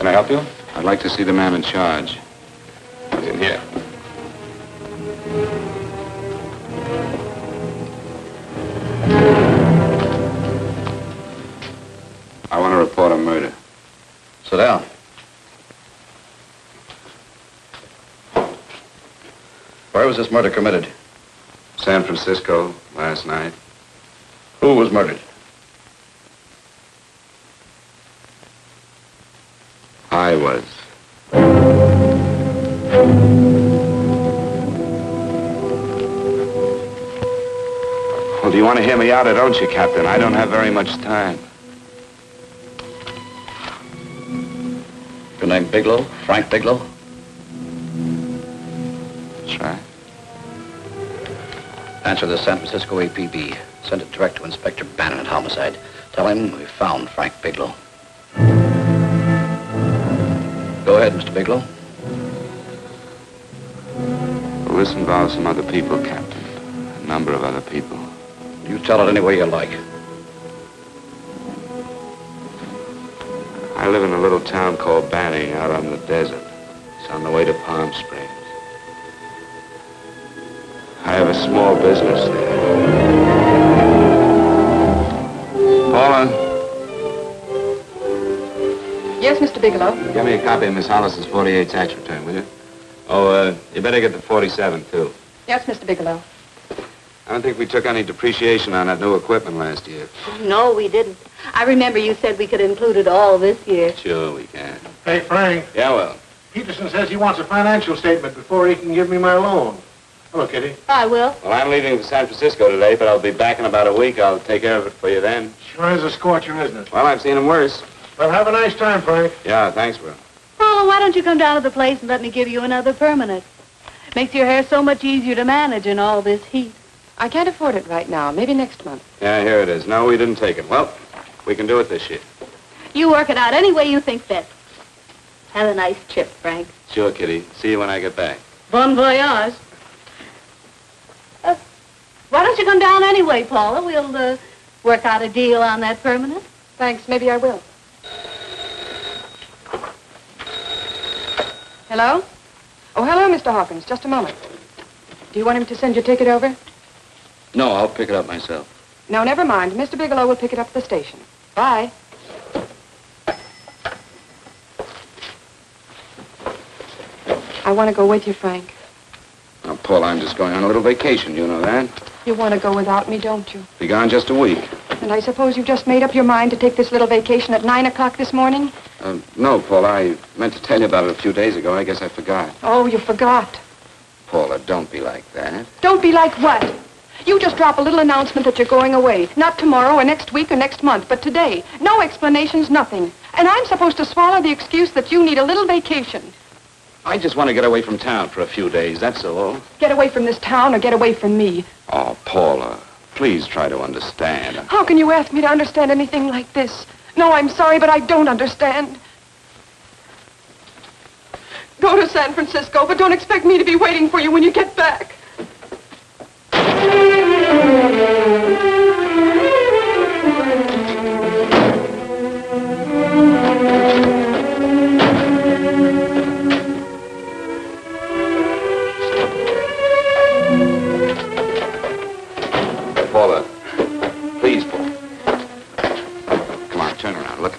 Can I help you? I'd like to see the man in charge. He's in here. I want to report a murder. Sit down. Where was this murder committed? San Francisco, last night. Who was murdered? I was. Well, do you want to hear me out or don't you, Captain? I don't have very much time. Your name Bigelow? Frank Bigelow? That's right. Answer the San Francisco APB. Send it direct to Inspector Bannon at Homicide. Tell him we found Frank Bigelow. Go ahead, Mr. Bigelow. Well, this involves some other people, Captain. A number of other people. You tell it any way you like. I live in a little town called Banning out on the desert. It's on the way to Palm Springs. I have a small business there. Paula? Yes, Mr. Bigelow. Give me a copy of Miss Hollis's 48 tax return, will you? Oh, you better get the 47, too. Yes, Mr. Bigelow. I don't think we took any depreciation on that new equipment last year. No, we didn't. I remember you said we could include it all this year. Sure we can. Hey, Frank. Yeah, well. Peterson says he wants a financial statement before he can give me my loan. Hello, Kitty. I will. Well, I'm leaving for San Francisco today, but I'll be back in about a week. I'll take care of it for you then. Sure is a scorcher, isn't it? Well, I've seen him worse. Well, have a nice time, Frank. Yeah, thanks, Will. Paula, why don't you come down to the place and let me give you another permanent? Makes your hair so much easier to manage in all this heat. I can't afford it right now. Maybe next month. Yeah, here it is. No, we didn't take it. Well, we can do it this year. You work it out any way you think fit. Have a nice trip, Frank. Sure, Kitty. See you when I get back. Bon voyage. Why don't you come down anyway, Paula? We'll work out a deal on that permanent. Thanks. Maybe I will. Hello? Oh, hello, Mr. Hawkins. Just a moment. Do you want him to send your ticket over? No, I'll pick it up myself. No, never mind. Mr. Bigelow will pick it up at the station. Bye. I want to go with you, Frank. Now, Paul, I'm just going on a little vacation. You know that? You want to go without me, don't you? Be gone just a week. And I suppose you've just made up your mind to take this little vacation at 9 o'clock this morning? No, Paul, I meant to tell you about it a few days ago. I guess I forgot. Oh, you forgot. Paula, don't be like that. Don't be like what? You just drop a little announcement that you're going away. Not tomorrow or next week or next month, but today. No explanations, nothing. And I'm supposed to swallow the excuse that you need a little vacation. I just want to get away from town for a few days, that's all. Get away from this town or get away from me. Oh, Paula, please try to understand. How can you ask me to understand anything like this? No, I'm sorry, but I don't understand. Go to San Francisco, but don't expect me to be waiting for you when you get back. Paula, please, Paul. Come on, turn around, look.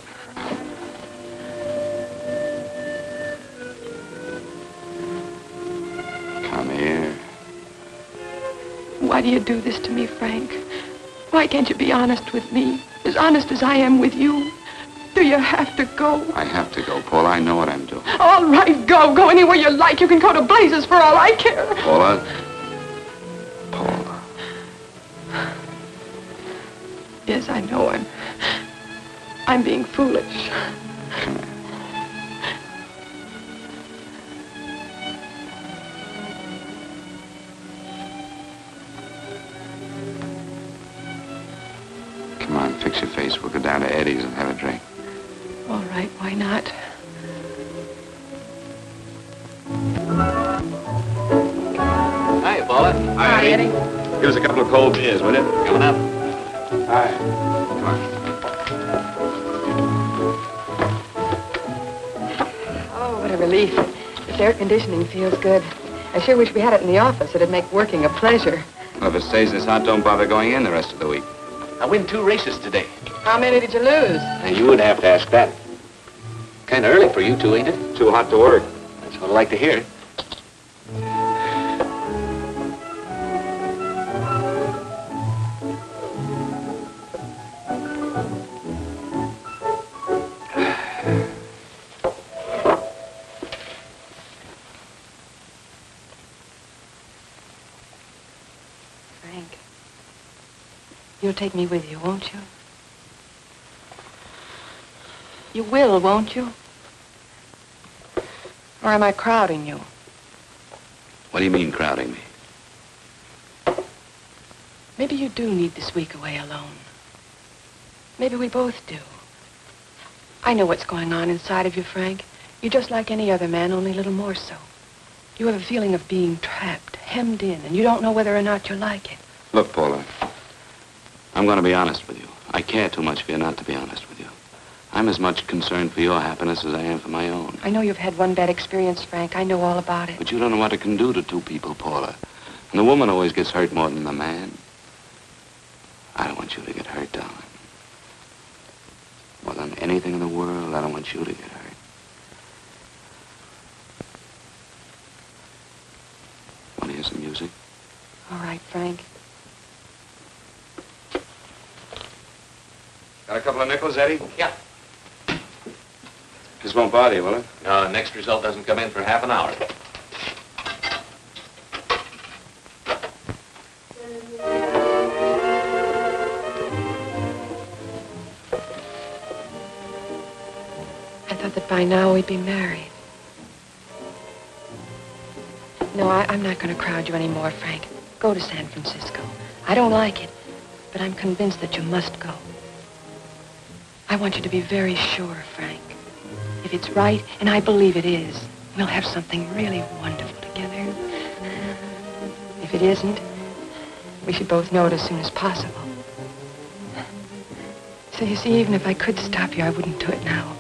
Come here. Why do you do this to me, Frank? Why can't you be honest with me? As honest as I am with you? Do you have to go? I have to go, Paula. I know what I'm doing. All right, go. Go anywhere you like. You can go to blazes for all I care. Paula. Paula. Yes, I know I'm being foolish. Come here. Come on, fix your face. We'll go down to Eddie's and have a drink. All right, why not? Hi, Paula. Hi, Eddie. Give us a couple of cold beers, will you? Coming up. Hi. Come on. a relief. This air conditioning feels good. I sure wish we had it in the office. It'd make working a pleasure. Well, if it stays this hot, don't bother going in the rest of the week. I win 2 races today. How many did you lose? Now, you would have to ask that. Kind of early for you two, ain't it? Too hot to work. That's what I like to hear. You'll take me with you, won't you? You will, won't you? Or am I crowding you? What do you mean, crowding me? Maybe you do need this week away alone. Maybe we both do. I know what's going on inside of you, Frank. You're just like any other man, only a little more so. You have a feeling of being trapped, hemmed in, and you don't know whether or not you like it. Look, Paula, I'm going to be honest with you. I care too much for you not to be honest with you. I'm as much concerned for your happiness as I am for my own. I know you've had one bad experience, Frank. I know all about it. But you don't know what it can do to two people, Paula. And the woman always gets hurt more than the man. I don't want you to get hurt, darling. More than anything in the world, I don't want you to get hurt. Want to hear some music? All right, Frank. Got a couple of nickels, Eddie? Yeah. This won't bother you, will it? No, next result doesn't come in for half an hour. I thought that by now we'd be married. No, I'm not going to crowd you anymore, Frank. Go to San Francisco. I don't like it, but I'm convinced that you must go. I want you to be very sure, Frank. If it's right, and I believe it is, we'll have something really wonderful together. If it isn't, we should both know it as soon as possible. So you see, even if I could stop you, I wouldn't do it now.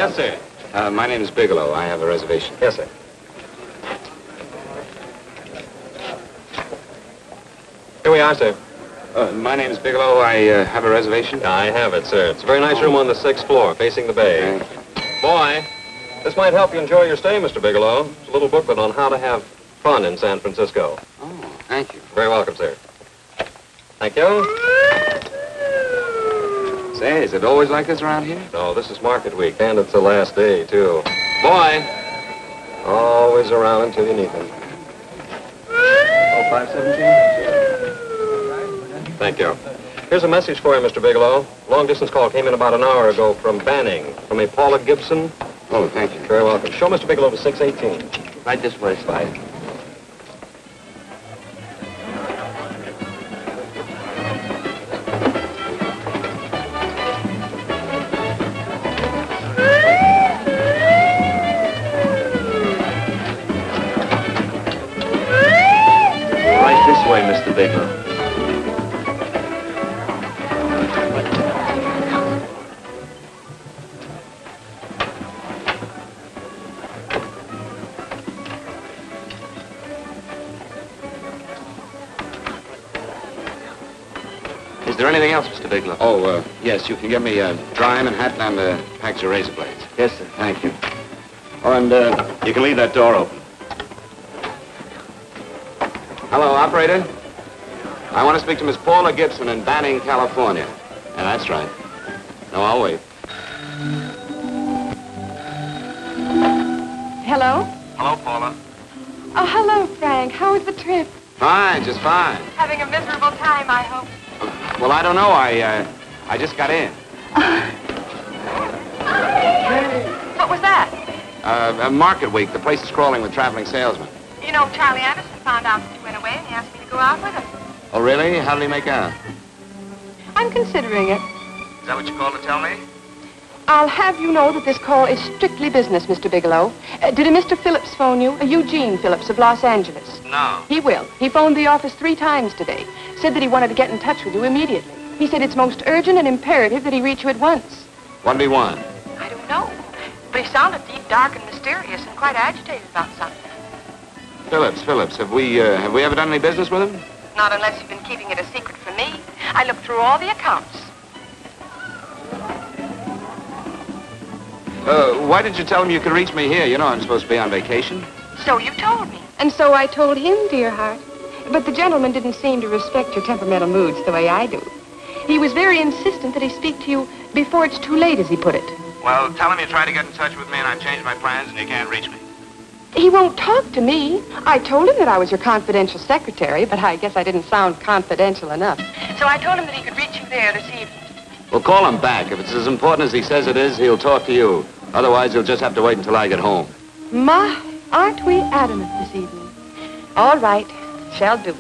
Yes, sir. My name is Bigelow. I have a reservation. Yes, sir. Here we are, sir. My name is Bigelow. I have a reservation. I have it, sir. It's a very nice room on the 6th floor, facing the bay. Boy, this might help you enjoy your stay, Mr. Bigelow. It's a little booklet on how to have fun in San Francisco. Oh, thank you. Very welcome, sir. Thank you. Say, is it always like this around here? No, this is market week, and it's the last day, too. Boy, always around until you need them. Oh, 517? Thank you. Here's a message for you, Mr. Bigelow. Long-distance call came in about an hour ago from Banning, from a Paula Gibson. Oh, thank you. Very welcome. Show Mr. Bigelow to 618. Right this way, Slide. Mr. Bigelow. Is there anything else, Mr. Bigelow? Oh, yes, you can get me a dry and hat and a package of razor blades. Yes, sir. Thank you. Oh, and you can leave that door open. Hello, operator. I want to speak to Miss Paula Gibson in Banning, California. Yeah, that's right. No, I'll wait. Hello? Hello, Paula. Oh, hello, Frank. How was the trip? Fine, just fine. Having a miserable time, I hope. Well, I don't know. I just got in. What was that? Market week. The place is crawling with traveling salesmen. You You know, Charlie Anderson found out that you went away and he asked me to go out with him. Oh, really? How did he make out? I'm considering it. Is that what you called to tell me? I'll have you know that this call is strictly business, Mr. Bigelow. Did a Mr. Philips phone you? Eugene Philips of Los Angeles. No. He will. He phoned the office 3 times today. Said that he wanted to get in touch with you immediately. He said it's most urgent and imperative that he reach you at once. What did he want? I don't know. But he sounded deep, dark, and mysterious and quite agitated about something. Philips, have we ever done any business with him? Not unless you've been keeping it a secret from me. I looked through all the accounts. Why did you tell him you could reach me here? You know I'm supposed to be on vacation. So you told me. And so I told him, dear heart. But the gentleman didn't seem to respect your temperamental moods the way I do. He was very insistent that he speak to you before it's too late, as he put it. Well, tell him you tried to get in touch with me and I've changed my plans and you can't reach me. He won't talk to me. I told him that I was your confidential secretary, but I guess I didn't sound confidential enough. So I told him that he could reach you there this evening. Well, call him back. If it's as important as he says it is, he'll talk to you. Otherwise, he'll just have to wait until I get home. My, aren't we adamant this evening? All right, shall do.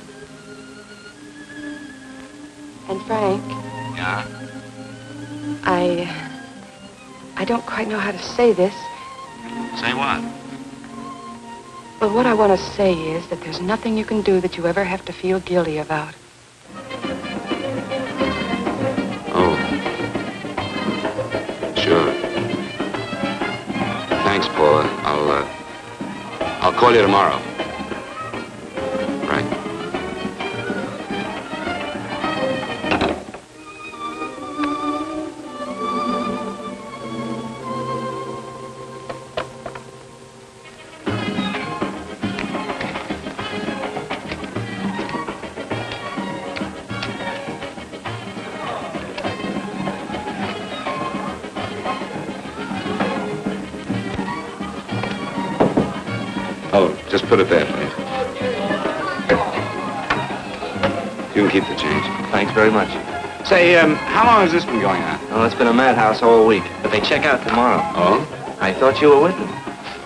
And Frank. Yeah? I don't quite know how to say this. Say what? Well, what I want to say is that there's nothing you can do that you ever have to feel guilty about. Oh. Sure. Thanks, Paula. I'll call you tomorrow. Right. Oh, just put it there, please. You can keep the change. Thanks very much. Say, how long has this been going on? Oh, it's been a madhouse all week, but they check out tomorrow. Oh? I thought you were with them.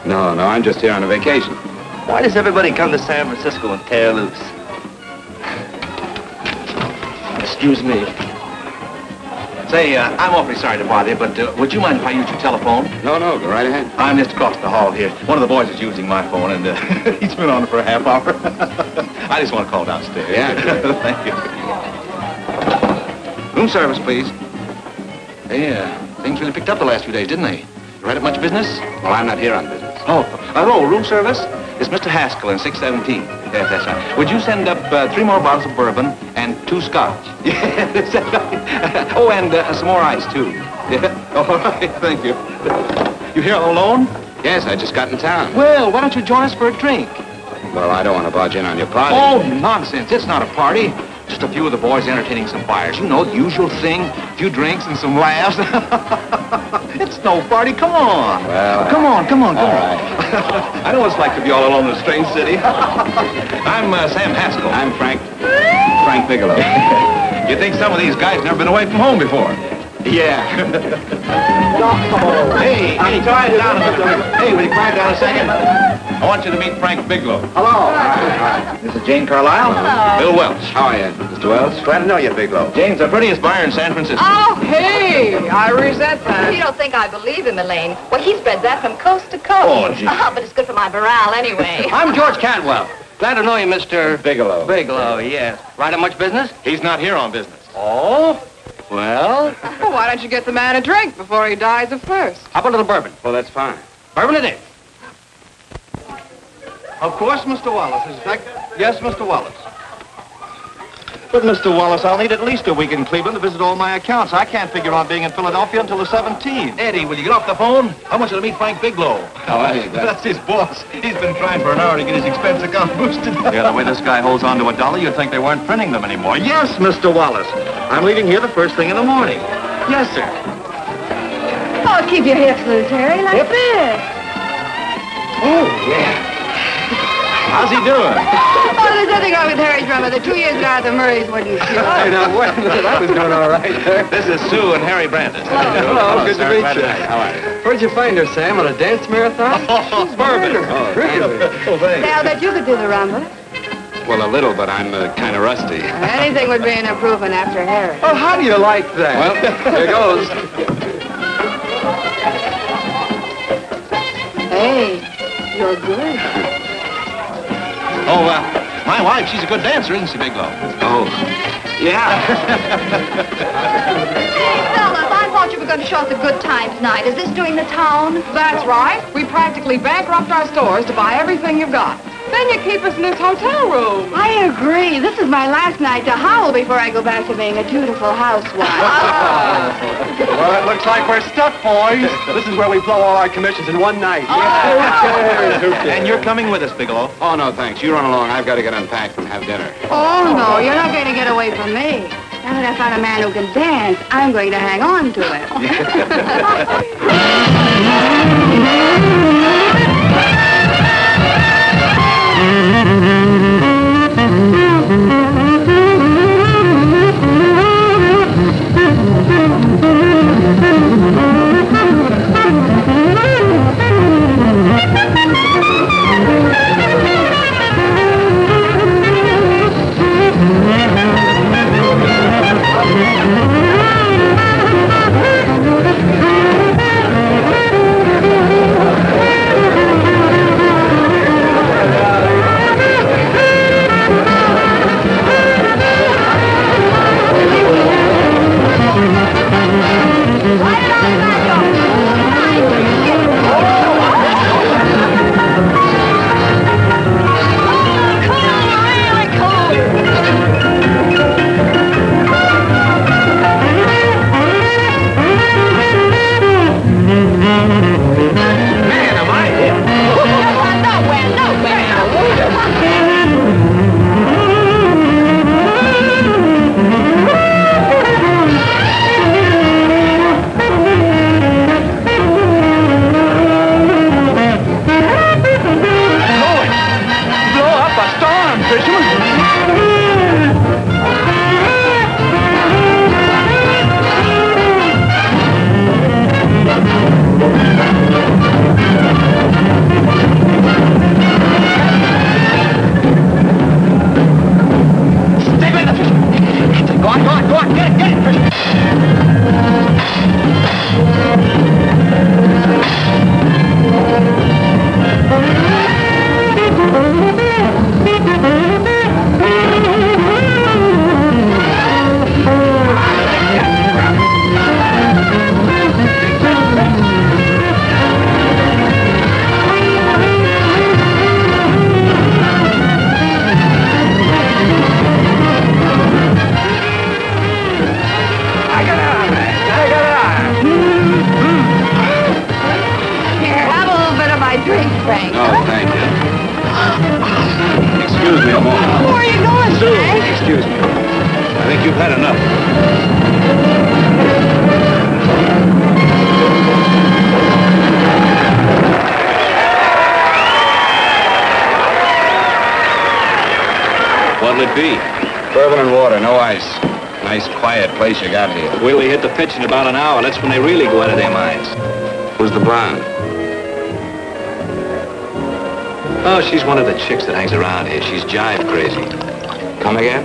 No, I'm just here on a vacation. Why does everybody come to San Francisco and tear loose? Excuse me. Say, I'm awfully sorry to bother you, but would you mind if I use your telephone? No, go right ahead. I'm just across the hall here. One of the boys is using my phone, and he's been on it for a half hour. I just want to call downstairs. Yeah. Thank you. Room service, please. Hey, things really picked up the last few days, didn't they? You right at much business? Well, I'm not here on business. Oh, hello, room service? It's Mr. Haskell in 617. Yes, that's right. Would you send up 3 more bottles of bourbon and 2 scotch? Yes, that's right. Oh, and some more ice, too. Yeah. All right, thank you. You here alone? Yes, I just got in town. Well, why don't you join us for a drink? Well, I don't want to barge in on your party. Oh, nonsense. It's not a party. Just a few of the boys entertaining some buyers. You know, the usual thing. A few drinks and some laughs. It's no party. Come on. Well, come on. All right. I know what it's like to be all alone in a strange city. I'm Sam Haskell. I'm Frank Bigelow. You think some of these guys never been away from home before? Yeah. Hey, quiet down a minute. Hey, will you quiet down a second? I want you to meet Frank Bigelow. Hello. Hi. This is Jane Carlisle. Hello. Bill Welch. How are you, Mr. Welch? Glad to know you, Bigelow. Jane's the prettiest buyer in San Francisco. Oh, hey! I resent that. You don't think I believe him, Elaine? Well, he spreads that from coast to coast. Oh, gee. But it's good for my morale anyway. I'm George Cantwell. Glad to know you, Mr. Bigelow. Bigelow, yes. Right on much business? He's not here on business. Oh? Well, Well, why don't you get the man a drink before he dies of thirst? how about a little bourbon? Well, that's fine. Bourbon it is. Of course, Mr. Wallace. Yes, Mr. Wallace. But, Mr. Wallace, I'll need at least a week in Cleveland to visit all my accounts. I can't figure on being in Philadelphia until the 17th. Eddie, will you get off the phone? I want you to meet Frank Bigelow. How are you, That's his boss. He's been trying for an hour to get his expense account boosted. Yeah, the way this guy holds on to $1, you'd think they weren't printing them anymore. Yes, Mr. Wallace. I'm leaving here the first thing in the morning. Yes, sir. Oh, keep your hips loose, Harry, like this. Oh, yeah. How's he doing? Oh, there's nothing wrong with Harry's drummer. The 2 years at Arthur Murray's wouldn't shoot. Hey, now, wait a minute. I was doing all right there. This is Sue and Harry Brandon. Hello, good to meet you. How are you? Where'd you find her, Sam? On a dance marathon? Bourbon. Really? Say, I'll bet you could do the rumba. Well, a little, but I'm kind of rusty. Anything would be an improvement after Harry. Oh, how do you like that? Well, here goes. Hey, you're good. Oh, my wife, she's a good dancer, isn't she, Bigelow? oh, yeah. Fellas, I thought you were going to show us a good time tonight. Is this doing the town? That's right. We practically bankrupt our stores to buy everything you've got. Then you keep us in this hotel room. I agree. This is my last night to howl before I go back to being a dutiful housewife. Well, it looks like we're stuck, boys. This is where we blow all our commissions in one night. And you're coming with us, Bigelow. Oh, no, thanks. You run along. I've got to get unpacked and have dinner. Oh, no, you're not going to get away from me. Now that I found a man who can dance, I'm going to hang on to him. Place you got here. Wait till we hit the pitch in about an hour. That's when they really go out of their minds. Who's the blonde? Oh, she's one of the chicks that hangs around here. She's jive crazy. Come again?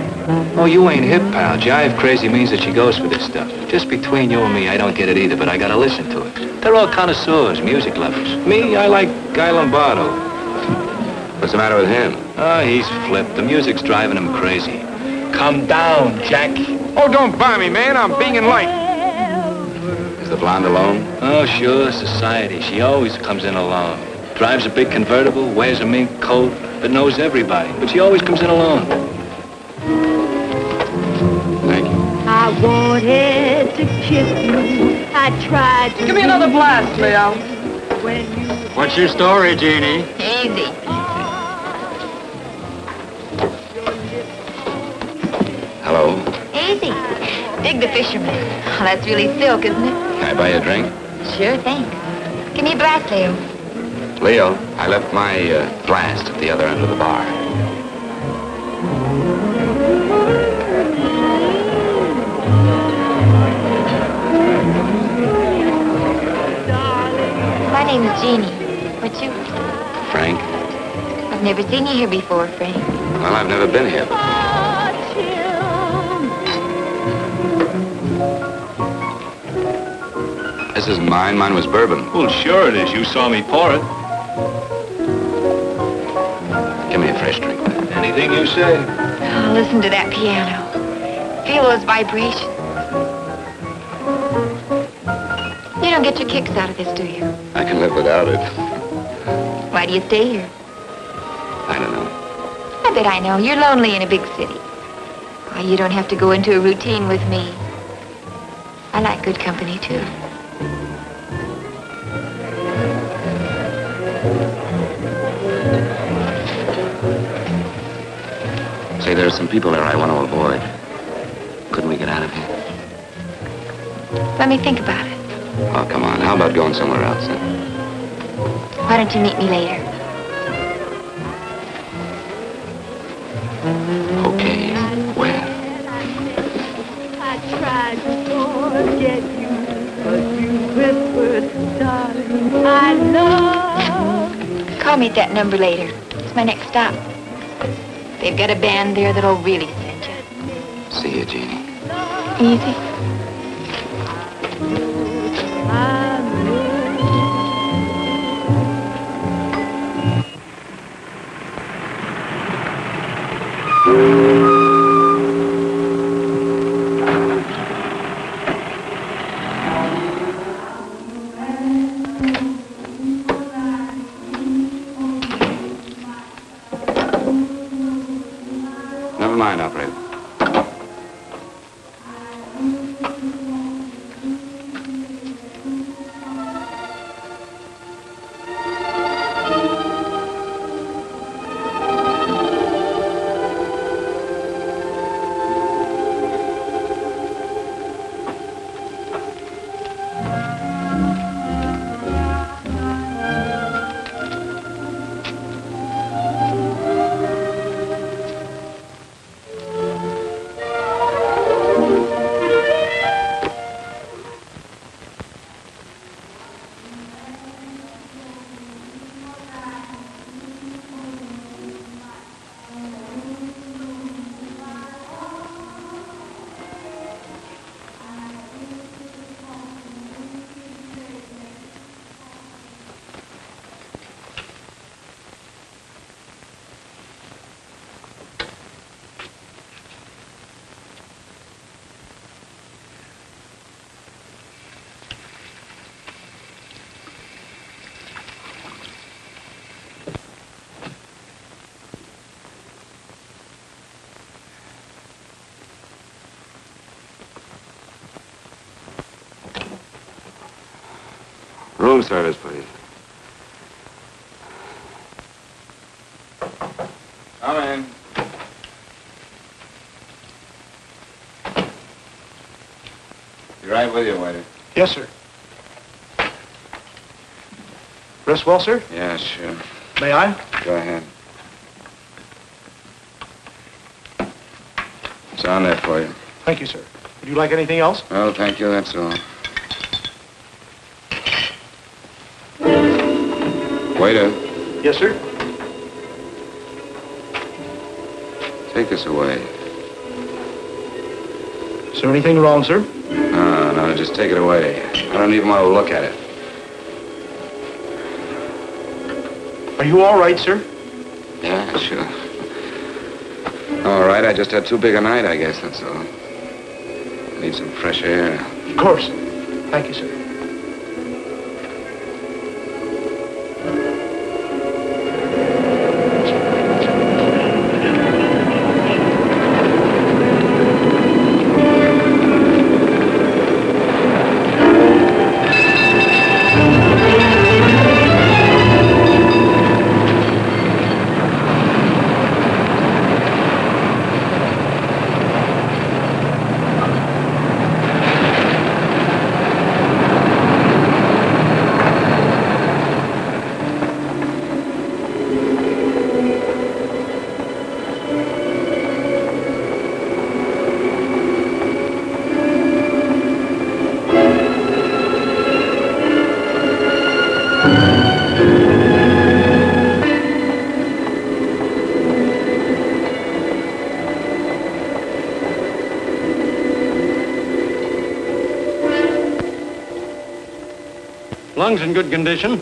Oh, you ain't hip, pal. Jive crazy means that she goes for this stuff. Just between you and me, I don't get it either, but I gotta listen to it. They're all connoisseurs, music lovers. Me, I like Guy Lombardo. What's the matter with him? Oh, he's flipped. The music's driving him crazy. Come down, Jack. Oh, don't buy me, man. I'm being light. Is the blonde alone? Oh, sure, society. She always comes in alone. Drives a big convertible, wears a mink coat, but knows everybody. But she always comes in alone. Thank you. I wanted to kiss you. I tried to... Give me another blast, Leo. What's your story, Jeannie? Easy. Hello. Easy. Dig the Fisherman. Oh, that's really silk, isn't it? Can I buy you a drink? Sure thing. Give me a glass, Leo. Leo, I left my blast at the other end of the bar. My name is Jeannie. What's yours? Frank? I've never seen you here before, Frank. Well, I've never been here before. This isn't mine. Mine was bourbon. Well, sure it is. You saw me pour it. Give me a fresh drink. Anything you say. Oh, listen to that piano. Feel those vibrations. You don't get your kicks out of this, do you? I can live without it. Why do you stay here? I don't know. I bet I know. You're lonely in a big city. Oh, you don't have to go into a routine with me. I like good company, too. Say, there are some people there I want to avoid. Couldn't we get out of here? Let me think about it. Oh, come on. How about going somewhere else, huh? Why don't you meet me later? Okay. Where? I tried to forget you, but you whispered, darling, I love you. Call me at that number later. It's my next stop. They've got a band there that'll really send you. See you, Jeannie. Easy. Never mind, operator. Room service, please. Come in. Be right with you, waiter. Yes, sir. Rest well, sir? Yeah, sure. May I? Go ahead. It's on there for you. Thank you, sir. Would you like anything else? Well, thank you, that's all. Waiter. Yes, sir. Take this away. Is there anything wrong, sir? No, just take it away. I don't even want to look at it. Are you all right, sir? Yeah, sure. All right, I just had too big a night, I guess, that's all. Need some fresh air. Of course. Thank you, sir. Lungs in good condition.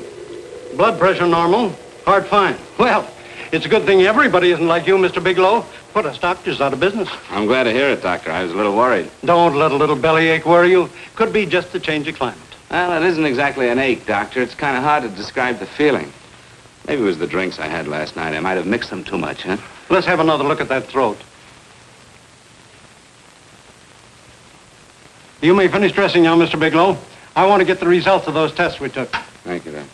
Blood pressure normal. Heart fine. Well, it's a good thing everybody isn't like you, Mr. Bigelow. Put us doctors out of business. I'm glad to hear it, Doctor. I was a little worried. Don't let a little bellyache worry you. Could be just the change of climate. Well, it isn't exactly an ache, Doctor. It's kind of hard to describe the feeling. Maybe it was the drinks I had last night. I might have mixed them too much, huh? Let's have another look at that throat. You may finish dressing now, Mr. Bigelow. I want to get the results of those tests we took. Thank you, Doctor.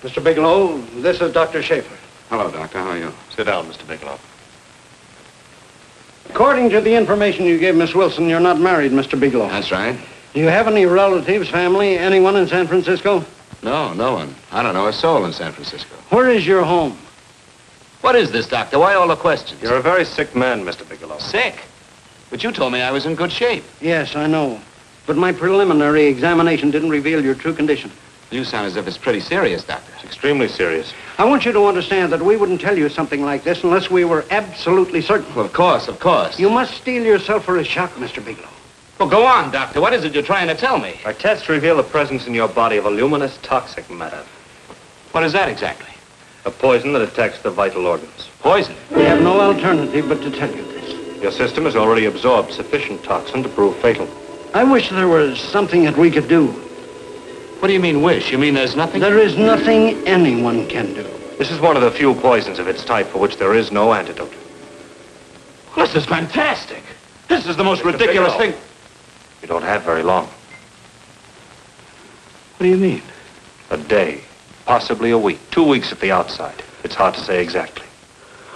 Mr. Bigelow, this is Dr. Schaefer. Hello, Doctor. How are you? Sit down, Mr. Bigelow. According to the information you gave Miss Wilson, you're not married, Mr. Bigelow. That's right. Do you have any relatives, family, anyone in San Francisco? No, no one. I don't know a soul in San Francisco. Where is your home? What is this, Doctor? Why all the questions? You're a very sick man, Mr. Bigelow. Sick? But you told me I was in good shape. Yes, I know. But my preliminary examination didn't reveal your true condition. You sound as if it's pretty serious, Doctor. It's extremely serious. I want you to understand that we wouldn't tell you something like this unless we were absolutely certain. Well, of course, of course. You must steel yourself for a shock, Mr. Bigelow. Well, go on, Doctor. What is it you're trying to tell me? Our tests reveal the presence in your body of a luminous toxic matter. What is that exactly? A poison that attacks the vital organs. Poison? We have no alternative but to tell you this. Your system has already absorbed sufficient toxin to prove fatal. I wish there was something that we could do. What do you mean, wish? You mean there's nothing? There is nothing anyone can do. This is one of the few poisons of its type for which there is no antidote. This is fantastic. This is the most ridiculous thing. You don't have very long. What do you mean? A day, possibly a week, 2 weeks at the outside. It's hard to say exactly.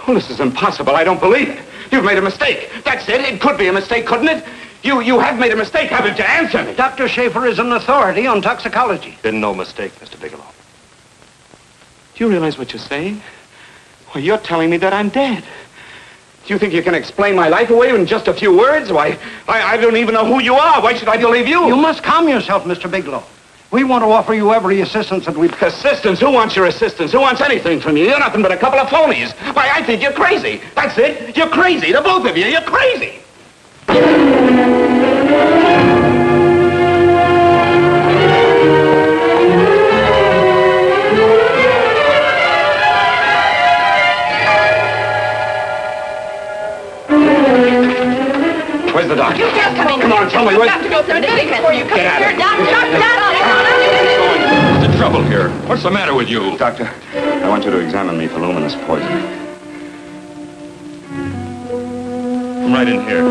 Well, this is impossible. I don't believe it. You've made a mistake. That's it. It could be a mistake, couldn't it? You have made a mistake, haven't you? Answer me. Dr. Schaefer is an authority on toxicology. Been no mistake, Mr. Bigelow. Do you realize what you're saying? Well, you're telling me that I'm dead. Do you think you can explain my life away in just a few words? Why, I don't even know who you are. Why should I believe you? You must calm yourself, Mr. Bigelow. We want to offer you every assistance that we... Assistance? Who wants your assistance? Who wants anything from you? You're nothing but a couple of phonies. Why, I think you're crazy. That's it. You're crazy. The both of you. You're crazy. Where's the doctor? You just come in. Come on, tell me. You have to go through the thing before you come Get out of here. here. What's the trouble here? What's the matter with you? Doctor, I want you to examine me for luminous poison. Come right in here.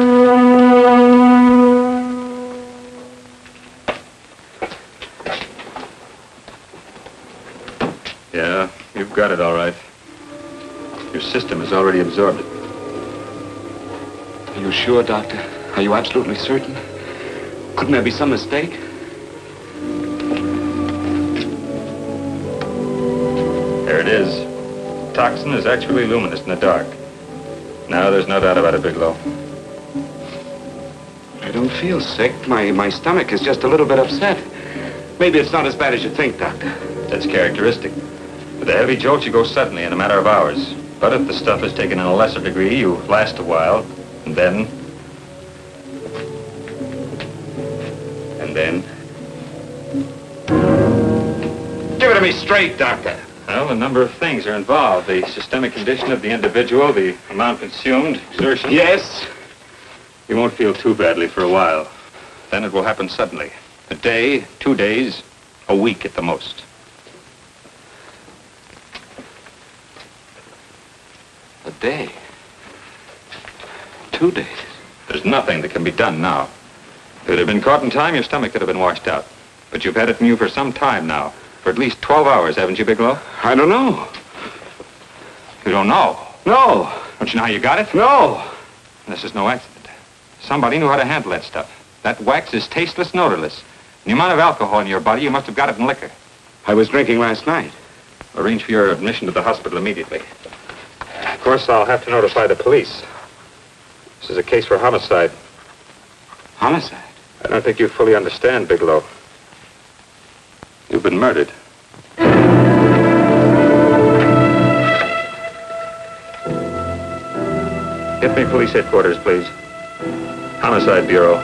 Yeah, you've got it all right. Your system has already absorbed it. Are you sure, Doctor? Are you absolutely certain? Couldn't there be some mistake? There it is. Toxin is actually luminous in the dark. Now there's no doubt about it, Bigelow. I don't feel sick. My stomach is just a little bit upset. Maybe it's not as bad as you think, Doctor. That's characteristic. With a heavy jolt, you go suddenly in a matter of hours. But if the stuff is taken in a lesser degree, you last a while, and then... Give it to me straight, Doctor. Well, a number of things are involved. The systemic condition of the individual, the amount consumed, exertion. Yes? You won't feel too badly for a while. Then it will happen suddenly. A day, 2 days, a week at the most. A day. 2 days. There's nothing that can be done now. If it had been caught in time, your stomach could have been washed out. But you've had it in you for some time now. For at least 12 hours, haven't you, Bigelow? I don't know. You don't know? No. Don't you know how you got it? No. This is no accident. Somebody knew how to handle that stuff. That wax is tasteless and odorless. The amount of alcohol in your body, you must have got it in liquor. I was drinking last night. Arrange for your admission to the hospital immediately. Of course, I'll have to notify the police. This is a case for homicide. Homicide? I don't think you fully understand, Bigelow. You've been murdered. Get me police headquarters, please. Homicide Bureau.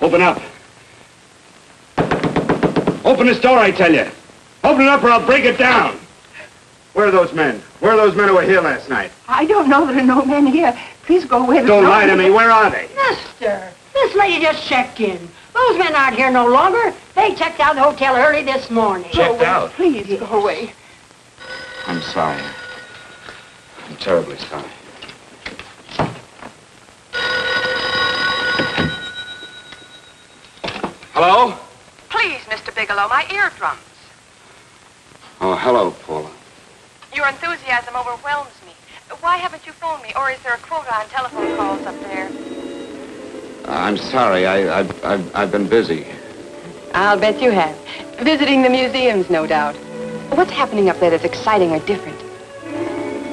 Open up. Open this door, I tell you. Open it up or I'll break it down. Where are those men? Where are those men who were here last night? I don't know. There are no men here. Please go away. Don't lie to me. Where are they? Mister, this lady just checked in. Those men aren't here no longer. They checked out the hotel early this morning. Checked out? Please go away. I'm sorry. I'm terribly sorry. Hello? Please, Mr. Bigelow, my eardrums. Oh, hello, Paula. Your enthusiasm overwhelms me. Why haven't you phoned me, or is there a quota on telephone calls up there? I'm sorry. I've been busy. I'll bet you have. Visiting the museums, no doubt. What's happening up there that's exciting or different?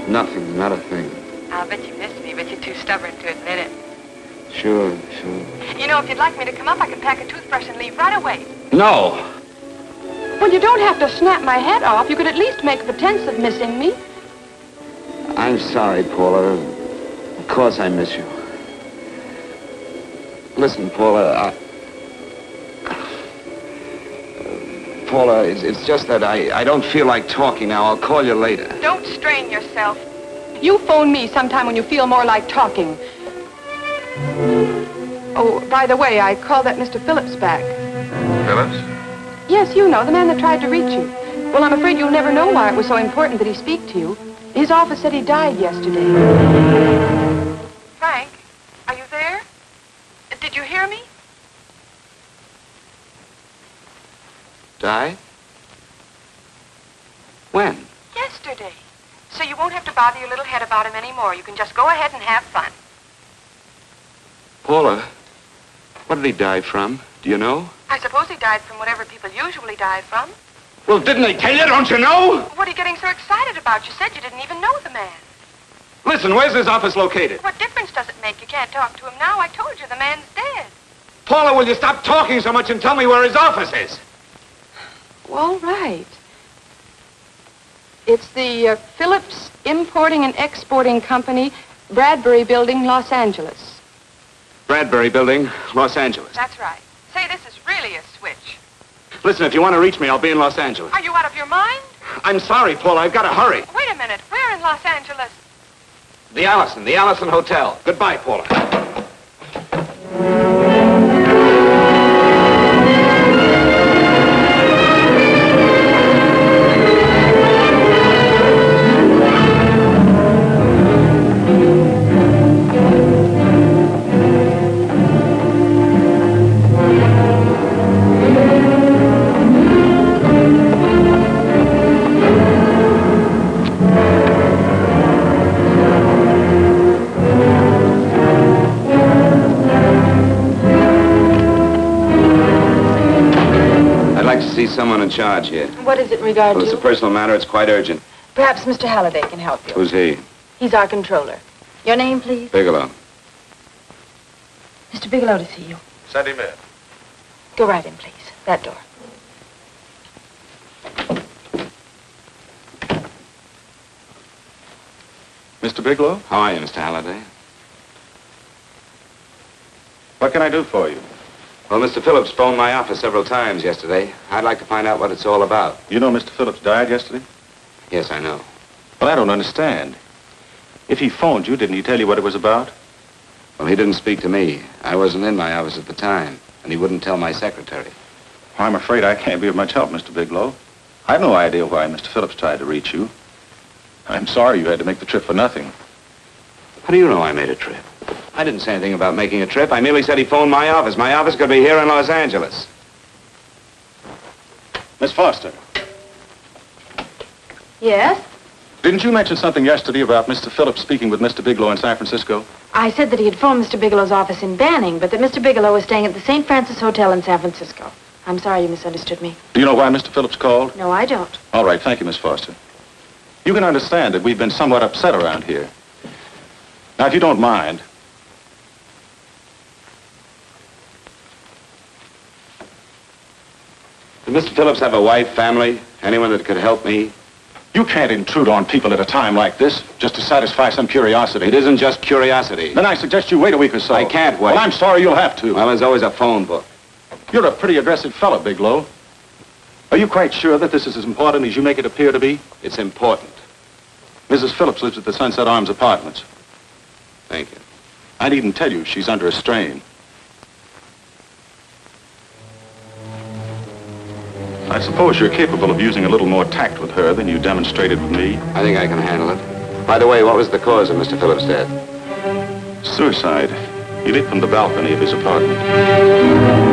Nothing, not a thing. I'll bet you miss me, but you're too stubborn to admit it. Sure, sure. You know, if you'd like me to come up, I can pack a toothbrush and leave right away. No! Well, you don't have to snap my head off. You could at least make a pretense of missing me. I'm sorry, Paula. Of course I miss you. Listen, Paula, Paula, it's just that I don't feel like talking now. I'll call you later. Don't strain yourself. You phone me sometime when you feel more like talking. Oh, by the way, I called that Mr. Philips back. Philips? Yes, you know, the man that tried to reach you. Well, I'm afraid you'll never know why it was so important that he speak to you. His office said he died yesterday. Frank, are you there? Did you hear me? Died? When? Yesterday. So you won't have to bother your little head about him anymore. You can just go ahead and have fun. Paula, what did he die from? Do you know? I suppose he died from whatever people usually die from. Well, didn't they tell you? Don't you know? What are you getting so excited about? You said you didn't even know the man. Listen, where's his office located? What difference does it make? You can't talk to him now. I told you the man's dead. Paula, will you stop talking so much and tell me where his office is? All right. It's the Philips Importing and Exporting Company, Bradbury Building, Los Angeles. Bradbury Building, Los Angeles. That's right. Say, this is really a switch. Listen, if you want to reach me, I'll be in Los Angeles. Are you out of your mind? I'm sorry, Paula. I've got to hurry. Wait a minute. Where in Los Angeles? The Allison Hotel. Goodbye, Paula. Someone in charge here. What is it in regard Well, to? it's a personal matter. It's quite urgent. Perhaps Mr. Halliday can help you. Who's he? He's our controller. Your name, please? Bigelow. Mr. Bigelow to see you. Send him in. Go right in, please. That door. Mr. Bigelow? How are you, Mr. Halliday? What can I do for you? Well, Mr. Phillips phoned my office several times yesterday. I'd like to find out what it's all about. You know Mr. Phillips died yesterday? Yes, I know. Well, I don't understand. If he phoned you, didn't he tell you what it was about? Well, he didn't speak to me. I wasn't in my office at the time, and he wouldn't tell my secretary. Well, I'm afraid I can't be of much help, Mr. Bigelow. I've no idea why Mr. Phillips tried to reach you. I'm sorry you had to make the trip for nothing. How do you know I made a trip? I didn't say anything about making a trip. I merely said he phoned my office. My office could be here in Los Angeles. Miss Foster. Yes? Didn't you mention something yesterday about Mr. Phillips speaking with Mr. Bigelow in San Francisco? I said that he had phoned Mr. Bigelow's office in Banning, but that Mr. Bigelow was staying at the St. Francis Hotel in San Francisco. I'm sorry you misunderstood me. Do you know why Mr. Phillips called? No, I don't. All right, thank you, Miss Foster. You can understand that we've been somewhat upset around here. Now, if you don't mind, Does Mr. Phillips have a wife, family, anyone that could help me? you can't intrude on people at a time like this just to satisfy some curiosity. It isn't just curiosity. Then I suggest you wait a week or so. I can't wait. Well, I'm sorry you'll have to. Well, there's always a phone book. You're a pretty aggressive fellow, Bigelow. Are you quite sure that this is as important as you make it appear to be? It's important. Mrs. Phillips lives at the Sunset Arms Apartments. Thank you. I needn't tell you she's under a strain. I suppose you're capable of using a little more tact with her than you demonstrated with me. I think I can handle it. By the way, what was the cause of Mr. Phillips' death? Suicide. He leaped from the balcony of his apartment.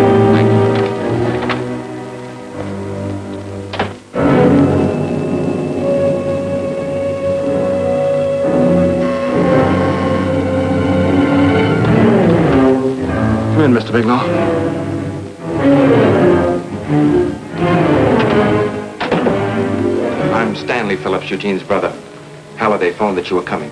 Come in, Mr. Bigelow. I'm Stanley Phillips, Eugene's brother. Halliday phoned that you were coming.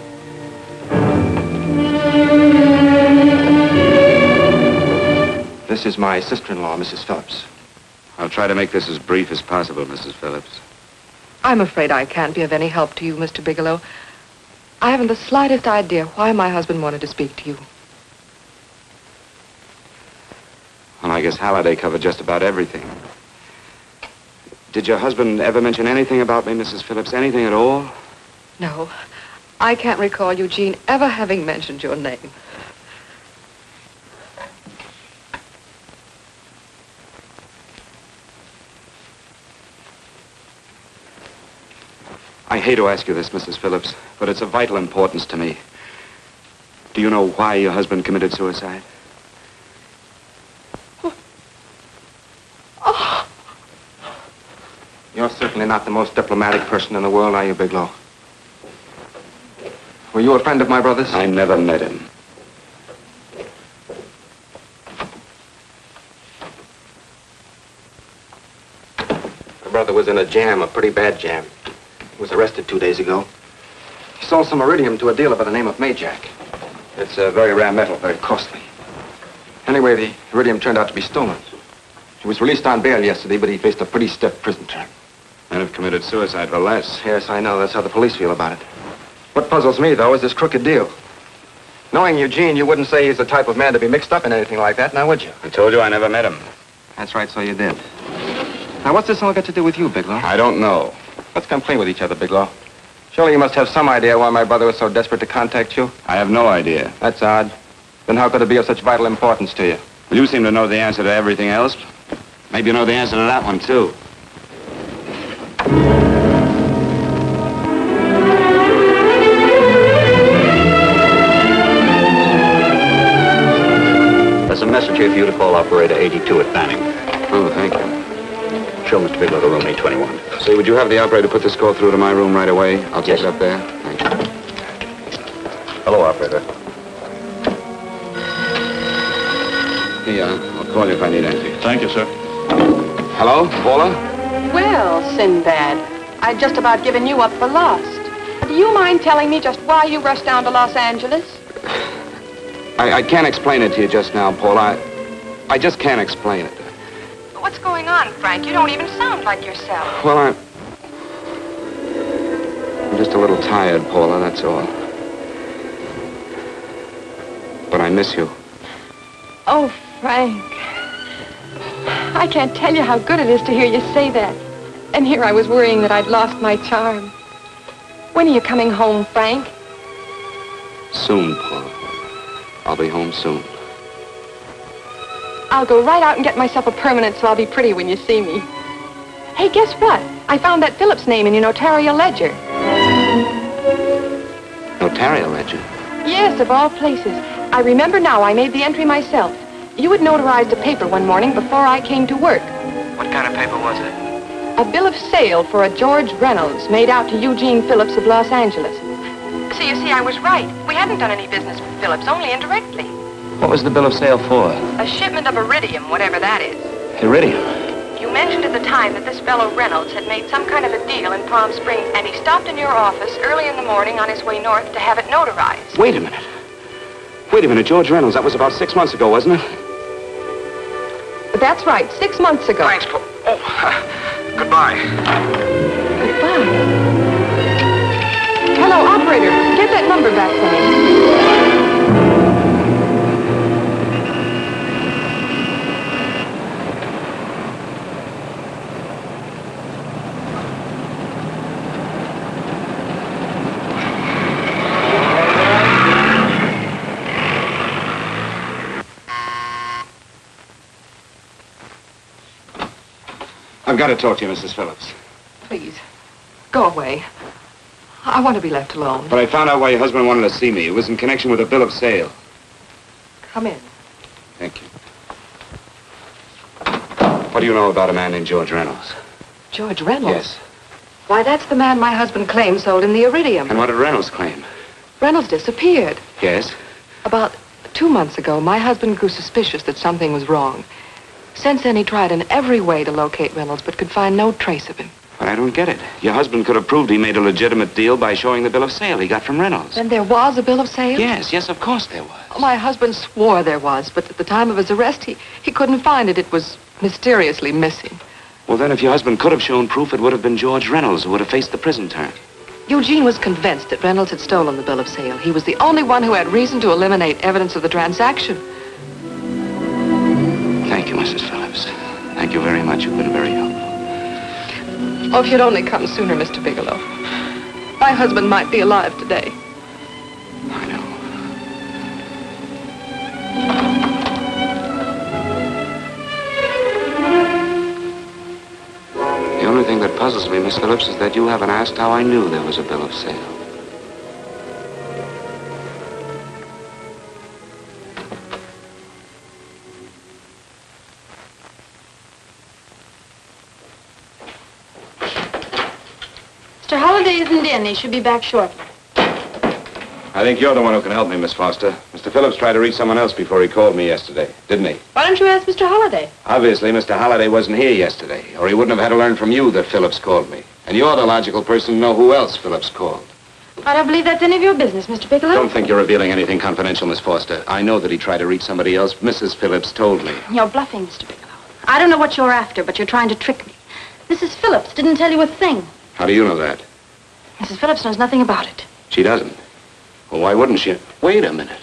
This is my sister-in-law, Mrs. Phillips. I'll try to make this as brief as possible, Mrs. Phillips. I'm afraid I can't be of any help to you, Mr. Bigelow. I haven't the slightest idea why my husband wanted to speak to you. I guess Halliday covered just about everything. Did your husband ever mention anything about me, Mrs. Phillips? Anything at all? No. I can't recall Eugene ever having mentioned your name. I hate to ask you this, Mrs. Phillips, but it's of vital importance to me. Do you know why your husband committed suicide? Oh. You're certainly not the most diplomatic person in the world, are you, Bigelow? Were you a friend of my brother's? I never met him. My brother was in a jam, a pretty bad jam. He was arrested 2 days ago. He sold some iridium to a dealer by the name of Majak. It's a very rare metal, very costly. Anyway, the iridium turned out to be stolen. He was released on bail yesterday, but he faced a pretty stiff prison term. Men have committed suicide for less. Yes, I know. That's how the police feel about it. What puzzles me, though, is this crooked deal. Knowing Eugene, you wouldn't say he's the type of man to be mixed up in anything like that, now would you? I told you I never met him. That's right, so you did. Now, what's this all got to do with you, Bigelow? I don't know. Let's come clean with each other, Bigelow. Surely you must have some idea why my brother was so desperate to contact you. I have no idea. That's odd. Then how could it be of such vital importance to you? Well, you seem to know the answer to everything else. Maybe you know the answer to that one, too. There's a message here for you to call operator 82 at Banning. Oh, thank you. Show Mr. Bigelow to room 821. Say, would you have the operator put this call through to my room right away? I'll take it up there. Thank you. Hello, operator. Here, I'll call you if I need anything. Thank you, sir. Hello, Paula? Well, Sinbad, I'd just about given you up for lost. Do you mind telling me just why you rushed down to Los Angeles? I can't explain it to you just now, Paula. I just can't explain it. What's going on, Frank? You don't even sound like yourself. Well, I'm just a little tired, Paula, that's all. But I miss you. Oh, Frank. I can't tell you how good it is to hear you say that. And here I was worrying that I'd lost my charm. When are you coming home, Frank? Soon, Paula. I'll be home soon. I'll go right out and get myself a permanent so I'll be pretty when you see me. Hey, guess what? I found that Phillips name in your notarial ledger. Notarial ledger? Yes, of all places. I remember now I made the entry myself. You had notarized a paper one morning before I came to work. What kind of paper was it? A bill of sale for a George Reynolds made out to Eugene Philips of Los Angeles. So you see, I was right. We hadn't done any business with Phillips, only indirectly. What was the bill of sale for? A shipment of iridium, whatever that is. Iridium? You mentioned at the time that this fellow Reynolds had made some kind of a deal in Palm Springs, and he stopped in your office early in the morning on his way north to have it notarized. Wait a minute. Wait a minute, George Reynolds. That was about 6 months ago, wasn't it? That's right, 6 months ago. Thanks, Paul. Oh, goodbye. Goodbye. Hello, operator. Get that number back for me. I've got to talk to you, Mrs. Phillips. Please, go away. I want to be left alone. But I found out why your husband wanted to see me. It was in connection with a bill of sale. Come in. Thank you. What do you know about a man named George Reynolds? George Reynolds? Yes. Why, that's the man my husband claimed sold him the iridium. And what did Reynolds claim? Reynolds disappeared. Yes? About 2 months ago, my husband grew suspicious that something was wrong. Since then, he tried in every way to locate Reynolds, but could find no trace of him. But I don't get it. Your husband could have proved he made a legitimate deal by showing the bill of sale he got from Reynolds. Then there was a bill of sale? Yes, of course there was. My husband swore there was, but at the time of his arrest, he couldn't find it. It was mysteriously missing. Well, then, if your husband could have shown proof, it would have been George Reynolds who would have faced the prison term. Eugene was convinced that Reynolds had stolen the bill of sale. He was the only one who had reason to eliminate evidence of the transaction. Thank you, Mrs. Thank you very much. You've been very helpful. Oh, if you'd only come sooner, Mr. Bigelow. My husband might be alive today. I know. The only thing that puzzles me, Miss Phillips, is that you haven't asked how I knew there was a bill of sale. Mr. Halliday isn't in. He should be back shortly. I think you're the one who can help me, Miss Foster. Mr. Phillips tried to reach someone else before he called me yesterday, didn't he? Why don't you ask Mr. Halliday? Obviously, Mr. Halliday wasn't here yesterday, or he wouldn't have had to learn from you that Phillips called me. And you're the logical person to know who else Phillips called. I don't believe that's any of your business, Mr. Bigelow. Don't think you're revealing anything confidential, Miss Foster. I know that he tried to reach somebody else. Mrs. Phillips told me. You're bluffing, Mr. Bigelow. I don't know what you're after, but you're trying to trick me. Mrs. Phillips didn't tell you a thing. How do you know that? Mrs. Phillips knows nothing about it. She doesn't. Well, why wouldn't she? Wait a minute.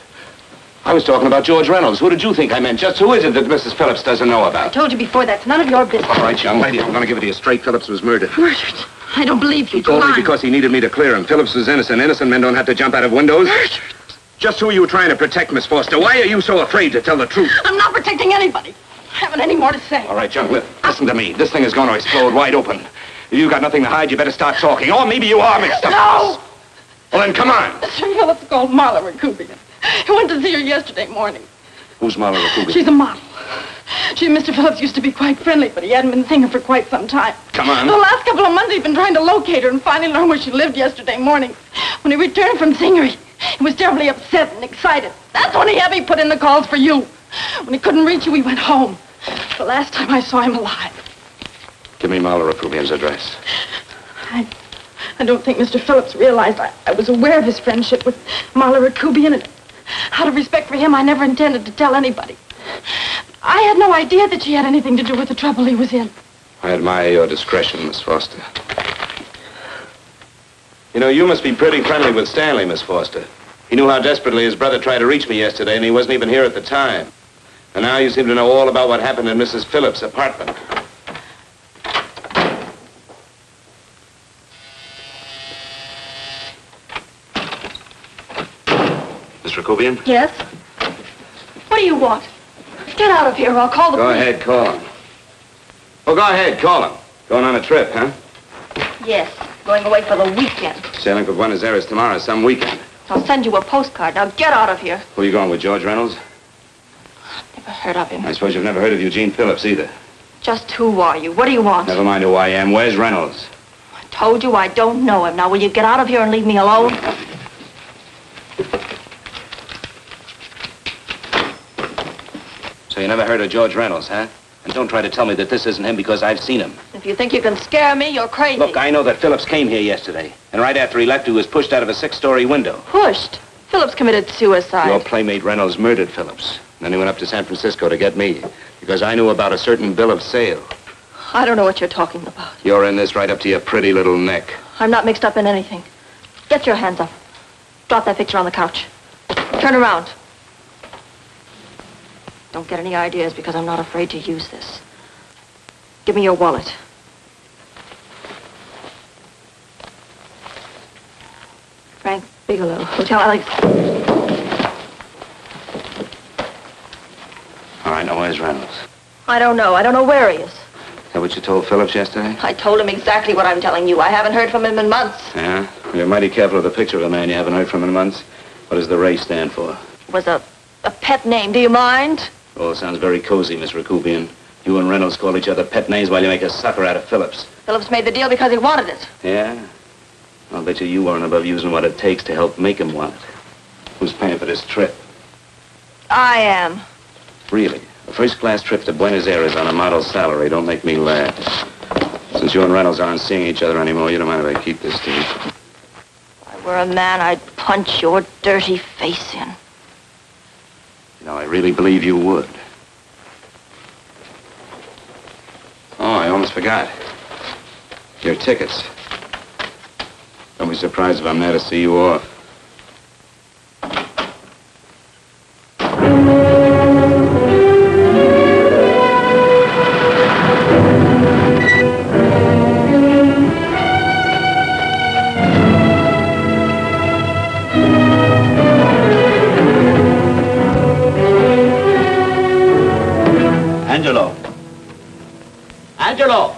I was talking about George Reynolds. Who did you think I meant? Just who is it that Mrs. Phillips doesn't know I about? told you before, that's none of your business. All right, young lady, I'm going to give it to you straight. Phillips was murdered. Murdered? I don't believe you. He told me because he needed me to clear him. Phillips was innocent. Innocent men don't have to jump out of windows. Murdered? Just who are you trying to protect, Miss Foster? Why are you so afraid to tell the truth? I'm not protecting anybody. I haven't any more to say. All right, young lady, listen to me. This thing is going to explode wide open. If you've got nothing to hide, you better start talking. Or maybe you are mixed up. No! Well, then, come on. Mr. Phillips called Marla Rakubian. He went to see her yesterday morning. Who's Marla Rakubian? She's a model. She and Mr. Phillips used to be quite friendly, but he hadn't been seeing her for quite some time. Come on. The last couple of months, he'd been trying to locate her and finally learned where she lived yesterday morning. When he returned from seeing her, he was terribly upset and excited. That's when he had me put in the calls for you. When he couldn't reach you, he went home. The last time I saw him alive. Give me Marla Rakubian's address. I don't think Mr. Phillips realized I was aware of his friendship with Marla Rakubian, and out of respect for him, I never intended to tell anybody. I had no idea that she had anything to do with the trouble he was in. I admire your discretion, Miss Foster. You know, you must be pretty friendly with Stanley, Miss Foster. He knew how desperately his brother tried to reach me yesterday, and he wasn't even here at the time. And now you seem to know all about what happened in Mrs. Phillips' apartment. Miss Rakubian? Yes? What do you want? Get out of here or I'll call the Go police. ahead, call him. Oh, go ahead, call him. Going on a trip, huh? Yes, going away for the weekend. Sailing for Buenos Aires tomorrow, some weekend. I'll send you a postcard. Now get out of here. Who are you going with, George Reynolds? Never heard of him. I suppose you've never heard of Eugene Philips either. Just who are you? What do you want? Never mind who I am. Where's Reynolds? I told you I don't know him. Now will you get out of here and leave me alone? So you never heard of George Reynolds, huh? And don't try to tell me that this isn't him because I've seen him. If you think you can scare me, you're crazy. Look, I know that Phillips came here yesterday. And right after he left, he was pushed out of a 6-story window. Pushed? Phillips committed suicide. Your playmate Reynolds murdered Phillips. Then he went up to San Francisco to get me. Because I knew about a certain bill of sale. I don't know what you're talking about. You're in this right up to your pretty little neck. I'm not mixed up in anything. Get your hands up. Drop that picture on the couch. Turn around. Don't get any ideas because I'm not afraid to use this. Give me your wallet. Frank Bigelow, Hotel Alex. All right, now where's Reynolds? I don't know. I don't know where he is. Is that what you told Phillips yesterday? I told him exactly what I'm telling you. I haven't heard from him in months. Yeah? Well, you're mighty careful of the picture of a man you haven't heard from in months. What does the Ray stand for? It was a pet name. Do you mind? Oh, it sounds very cozy, Miss Rakubian. You and Reynolds call each other pet names while you make a sucker out of Phillips. Phillips made the deal because he wanted it. Yeah? I'll bet you weren't above using what it takes to help make him want it. Who's paying for this trip? I am. Really? A first-class trip to Buenos Aires on a model's salary. Don't make me laugh. Since you and Reynolds aren't seeing each other anymore, you don't mind if I keep this to you. If I were a man, I'd punch your dirty face in. You know, I really believe you would. Oh, I almost forgot. Your tickets. Don't be surprised if I'm there to see you off. Angelo. Angelo!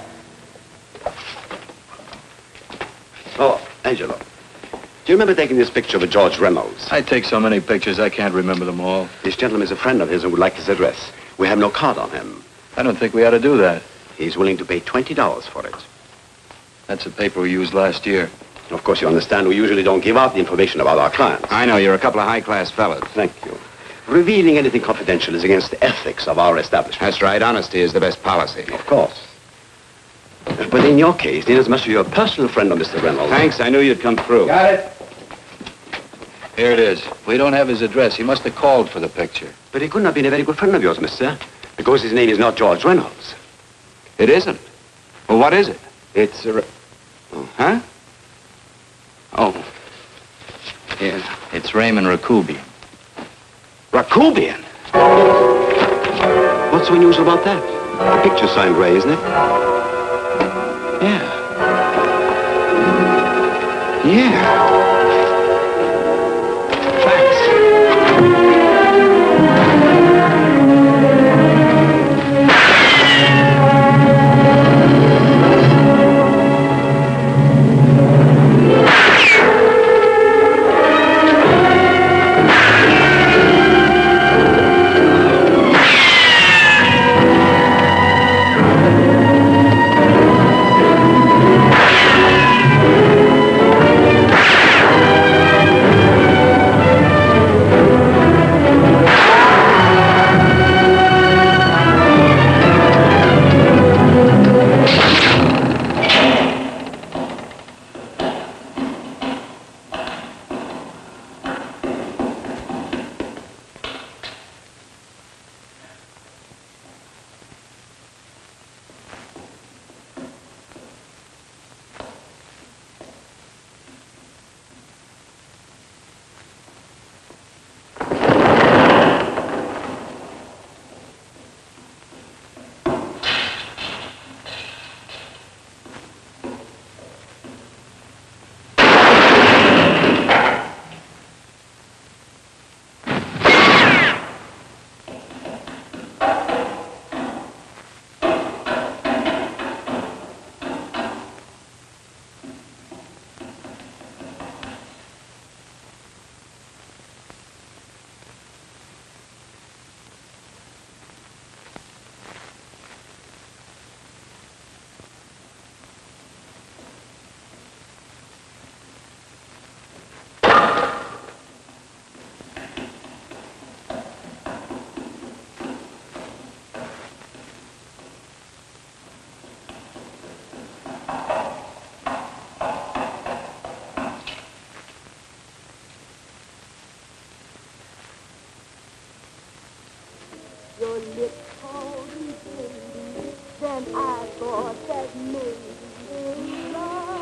Oh, Angelo. Do you remember taking this picture of George Reynolds? I take so many pictures, I can't remember them all. This gentleman is a friend of his and would like his address. We have no card on him. I don't think we ought to do that. He's willing to pay $20 for it. That's the paper we used last year. Of course, you understand, we usually don't give out the information about our clients. I know, you're a couple of high-class fellas. Thank you. Revealing anything confidential is against the ethics of our establishment. That's right. Honesty is the best policy. Of course. But in your case, inasmuch as you're a personal friend of Mr. Reynolds... Thanks. I knew you'd come through. Got it. Here it is. We don't have his address. He must have called for the picture. But he couldn't have been a very good friend of yours, mister. Because his name is not George Reynolds. It isn't? Well, what is it? It's a... Huh? Oh. Yeah. It's Raymond Rakubian. Rakubian? What's so unusual about that? The picture's signed Ray, isn't it? Yeah. Yeah. Your lips cold and tender, then I thought that maybe love.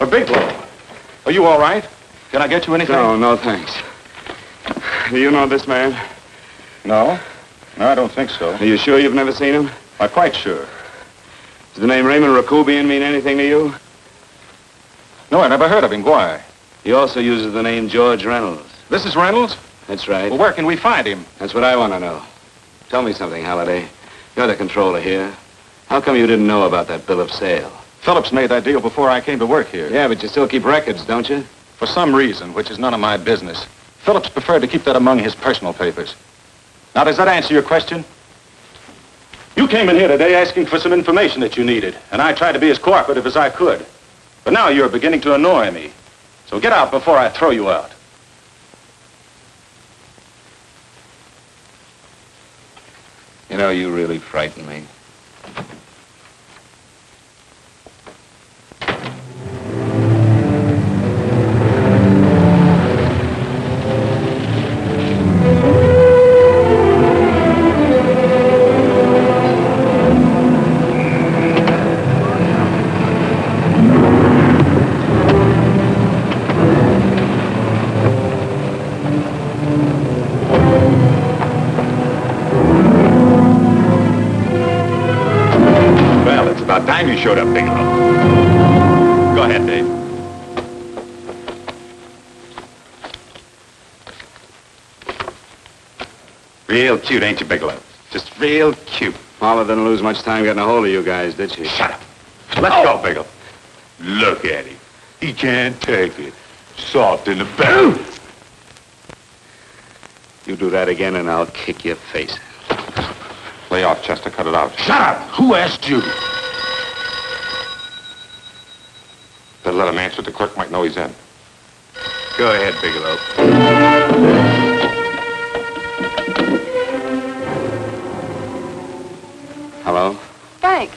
Bigelow, are you all right? Can I get you anything? No, thanks. Do you know this man? No? No, I don't think so. Are you sure you've never seen him? I'm quite sure. Does the name Raymond Rakubian mean anything to you? No, I never heard of him. Why? He also uses the name George Reynolds. This is Reynolds? That's right. Well, where can we find him? That's what I want to know. Tell me something, Halliday. You're the controller here. How come you didn't know about that bill of sale? Phillips made that deal before I came to work here. Yeah, but you still keep records, don't you? For some reason, which is none of my business, Phillips preferred to keep that among his personal papers. Now, does that answer your question? You came in here today asking for some information that you needed, and I tried to be as cooperative as I could. But now you're beginning to annoy me. So get out before I throw you out. You know, you really frighten me. time you showed up, Bigelow. Go ahead, Dave. Real cute, ain't you, Bigelow? Just real cute. Paula didn't lose much time getting a hold of you guys, did she? Shut up. Let's go, Bigelow. Look at him. He can't take it. Soft in the belly. You do that again and I'll kick your face. Lay off, Chester. Cut it out. Shut up! Who asked you? Better let him answer. The clerk might know he's in. Go ahead, Bigelow. Hello? Frank.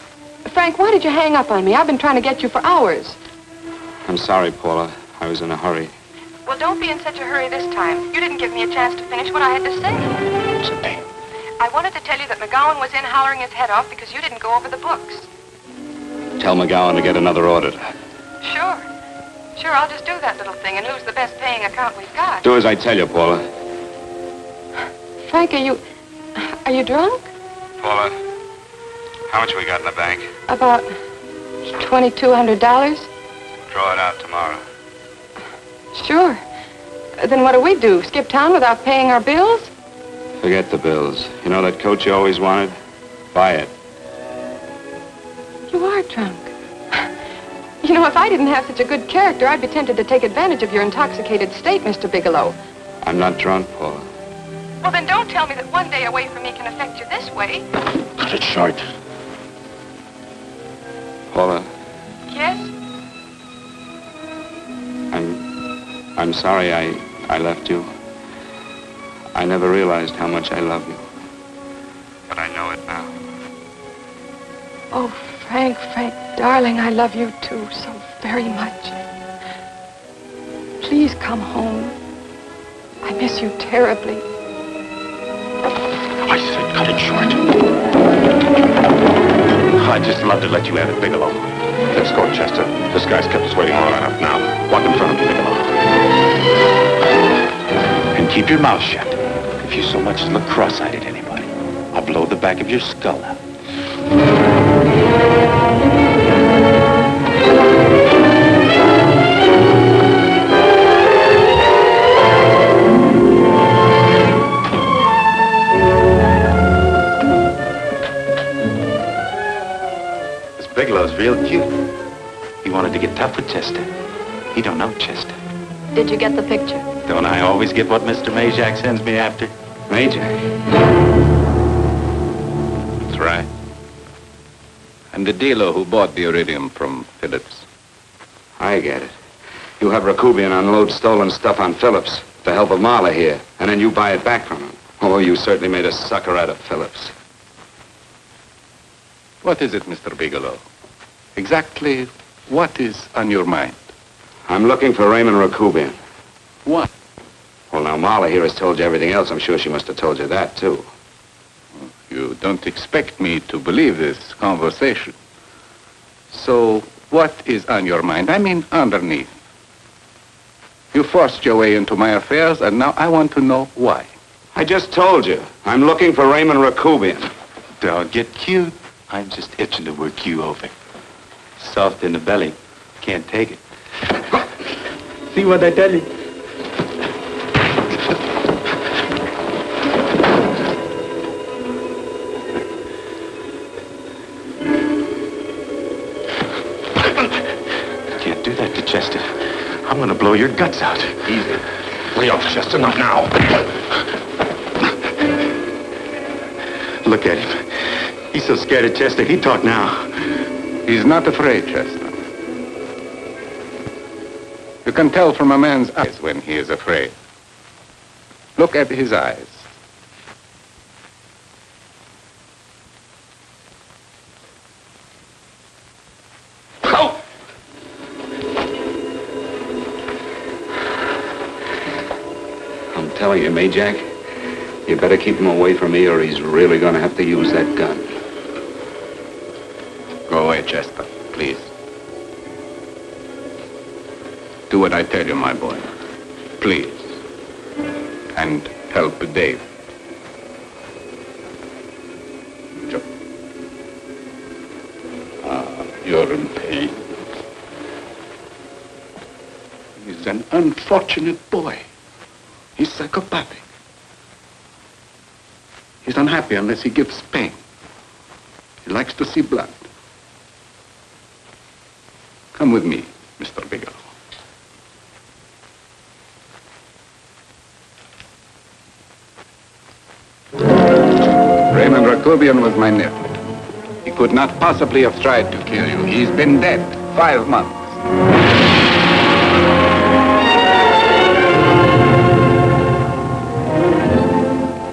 Frank, why did you hang up on me? I've been trying to get you for hours. I'm sorry, Paula. I was in a hurry. Well, don't be in such a hurry this time. You didn't give me a chance to finish what I had to say. Something. I wanted to tell you that McGowan was in hollering his head off because you didn't go over the books. Tell McGowan to get another auditor. Sure. Sure, I'll just do that little thing, and who's the best paying account we've got? Do as I tell you, Paula. Frank, are you drunk? Paula, how much we got in the bank? About $2,200. Draw it out tomorrow. Sure. Then what do? Skip town without paying our bills? Forget the bills. You know that coat you always wanted? Buy it. You are drunk. You know, if I didn't have such a good character, I'd be tempted to take advantage of your intoxicated state, Mr. Bigelow. I'm not drunk, Paula. Well, then don't tell me that one day away from me can affect you this way. Cut it short. Paula, Yes? I'm sorry I left you. I never realized how much I love you. But I know it now. Oh, Frank, darling, I love you too so very much. Please come home. I miss you terribly. I said cut it short. I'd just love to let you have it, Bigelow. Let's go, Chester. This guy's kept us waiting long enough now. Walk in front of me, Bigelow. And keep your mouth shut. If you so much as look cross-eyed at anybody, I'll blow the back of your skull out. Bigelow's real cute. He wanted to get tough with Chester. He don't know Chester. Did you get the picture? Don't I always get what Mr. Majak sends me after? Majak? That's right. I'm the dealer who bought the iridium from Phillips. I get it. You have Rakubian unload stolen stuff on Phillips with the help of Marla here, and then you buy it back from him. Oh, you certainly made a sucker out of Phillips. What is it, Mr. Bigelow? Exactly what is on your mind? I'm looking for Raymond Rakubian. What? Well, now, Marla here has told you everything else. I'm sure she must have told you that, too. You don't expect me to believe this conversation. So, what is on your mind? I mean, underneath. You forced your way into my affairs, and now I want to know why. I just told you. I'm looking for Raymond Rakubian. Don't get cute. I'm just itching to work you over. Soft in the belly. Can't take it. See what I tell you? Can't do that to Chester. I'm gonna blow your guts out. Easy. Lay off, Chester, not now. Look at him. He's so scared of Chester, he'd talk now. He's not afraid, Chester. You can tell from a man's eyes when he is afraid. Look at his eyes. Oh! I'm telling you, Majak, you better keep him away from me or he's really going to have to use that gun. Go away, Chester, please. Do what I tell you, my boy. Please. And help Dave. Joe. He's an unfortunate boy. He's psychopathic. He's unhappy unless he gives pain. He likes to see blood. Come with me, Mr. Bigelow. Raymond Rakubian was my nephew. He could not possibly have tried to kill you. He's been dead 5 months.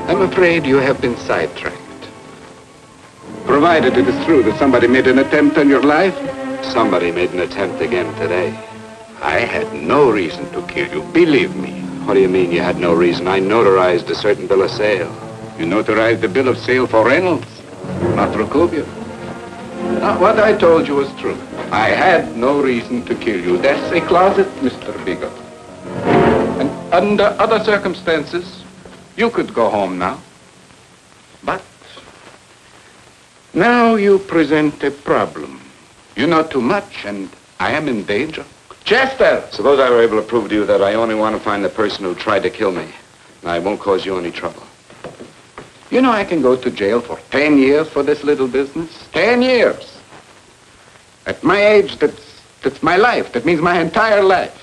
I'm afraid you have been sidetracked. Provided it is true that somebody made an attempt on your life. Somebody made an attempt again today. I had no reason to kill you, believe me. What do you mean you had no reason? I notarized a certain bill of sale. You notarized the bill of sale for Reynolds, not Rakubian. What I told you was true. I had no reason to kill you. That's a closet, Mr. Bigelow. And under other circumstances, you could go home now. But now you present a problem. You know too much, and I am in danger. Chester! Suppose I were able to prove to you that I only want to find the person who tried to kill me. And I won't cause you any trouble. You know I can go to jail for 10 years for this little business. 10 years. At my age, that's my life. That means my entire life.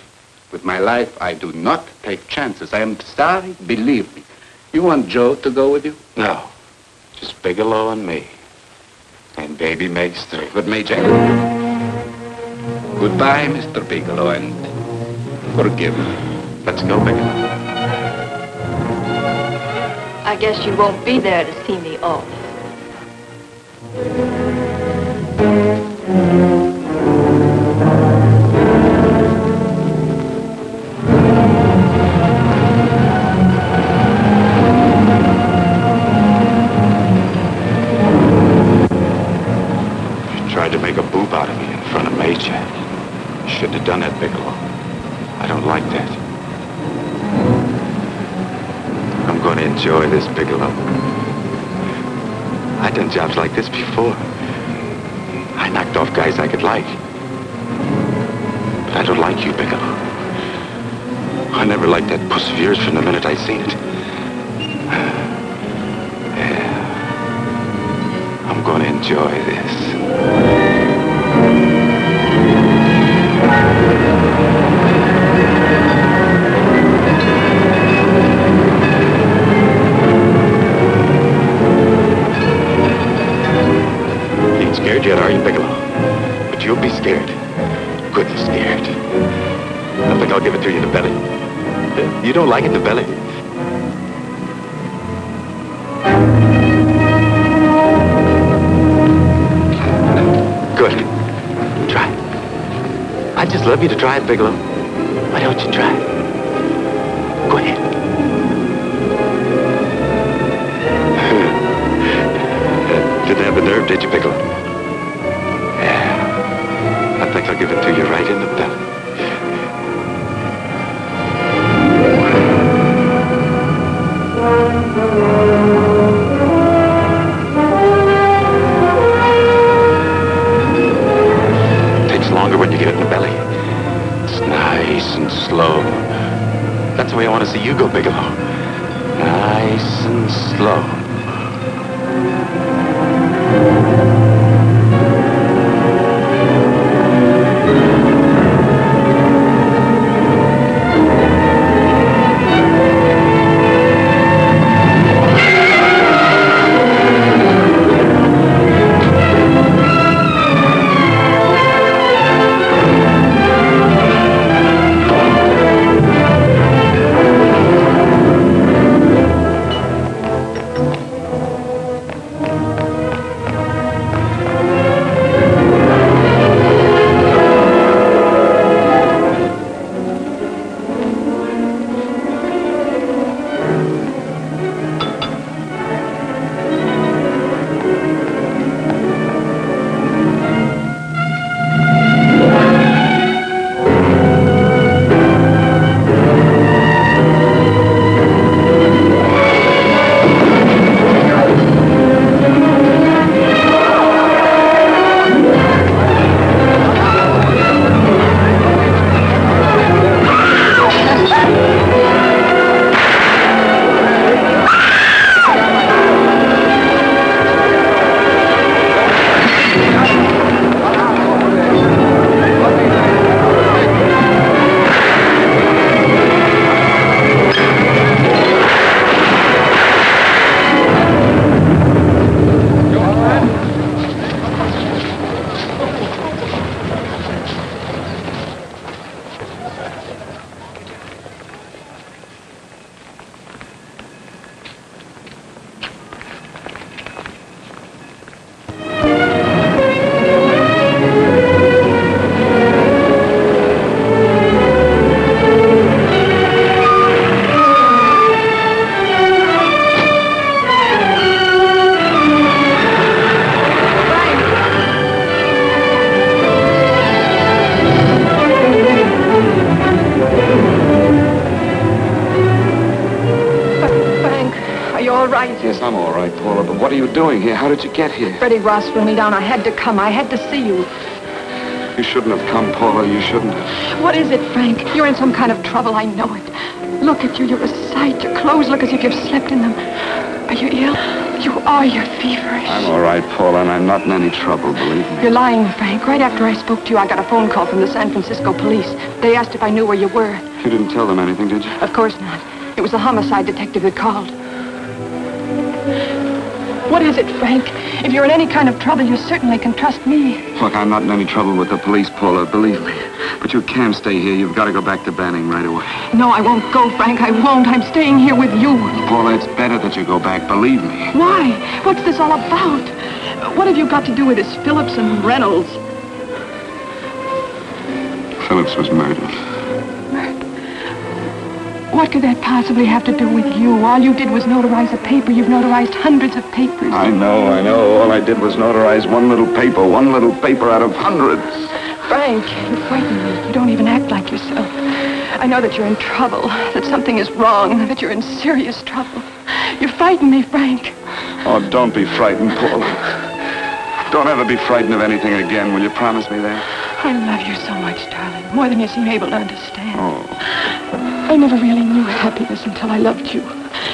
With my life, I do not take chances. I am sorry, believe me. You want Joe to go with you? No. Just Bigelow and me. And baby makes 3. With me, Jack. Goodbye, Mr. Bigelow, and forgive me. Let's go, Bigelow. I guess you won't be there to see me off. You tried to make a boob out of me in front of Mayjack. You shouldn't have done that, Bigelow. I don't like that. I'm going to enjoy this, Bigelow. I've done jobs like this before. I knocked off guys I could like. But I don't like you, Bigelow. I never liked that puss of yours from the minute I seen it. Yeah. I'm going to enjoy this. Scared yet, are you, Bigelow? But you'll be scared. Good and scared. I think I'll give it to you in the belly. You don't like it in the belly? Good. Try it. I'd just love you to try it, Bigelow. Why don't you try it? Go ahead. Didn't have the nerve, did you, Bigelow? I think I'll give it to you right in the belly. It takes longer when you get it in the belly. It's nice and slow. That's the way I want to see you go, Bigelow. Nice and slow. I'm all right, Paula, but what are you doing here? How did you get here? Freddie Ross threw me down. I had to come. I had to see you. You shouldn't have come, Paula. You shouldn't have. What is it, Frank? You're in some kind of trouble. I know it. Look at you. You're a sight. Your clothes look as if you've slept in them. Are you ill? You are. You're feverish. I'm all right, Paula, and I'm not in any trouble, believe me. You're lying, Frank. Right after I spoke to you, I got a phone call from the San Francisco police. They asked if I knew where you were. You didn't tell them anything, did you? Of course not. It was the homicide detective that called. What is it, Frank? If you're in any kind of trouble, you certainly can trust me. Look, I'm not in any trouble with the police, Paula, believe me. But you can't stay here. You've got to go back to Banning right away. No, I won't go, Frank. I won't. I'm staying here with you. Paula, it's better that you go back, believe me. Why? What's this all about? What have you got to do with this Phillips and Reynolds? Phillips was murdered. What could that possibly have to do with you? All you did was notarize a paper. You've notarized hundreds of papers. I know. All I did was notarize one little paper out of hundreds. Frank, you frighten me. You don't even act like yourself. I know that you're in trouble, that something is wrong, that you're in serious trouble. You frighten me, Frank. Oh, don't be frightened, Paula. Don't ever be frightened of anything again. Will you promise me that? I love you so much, darling. More than you seem able to understand. Oh. I never really knew happiness until I loved you.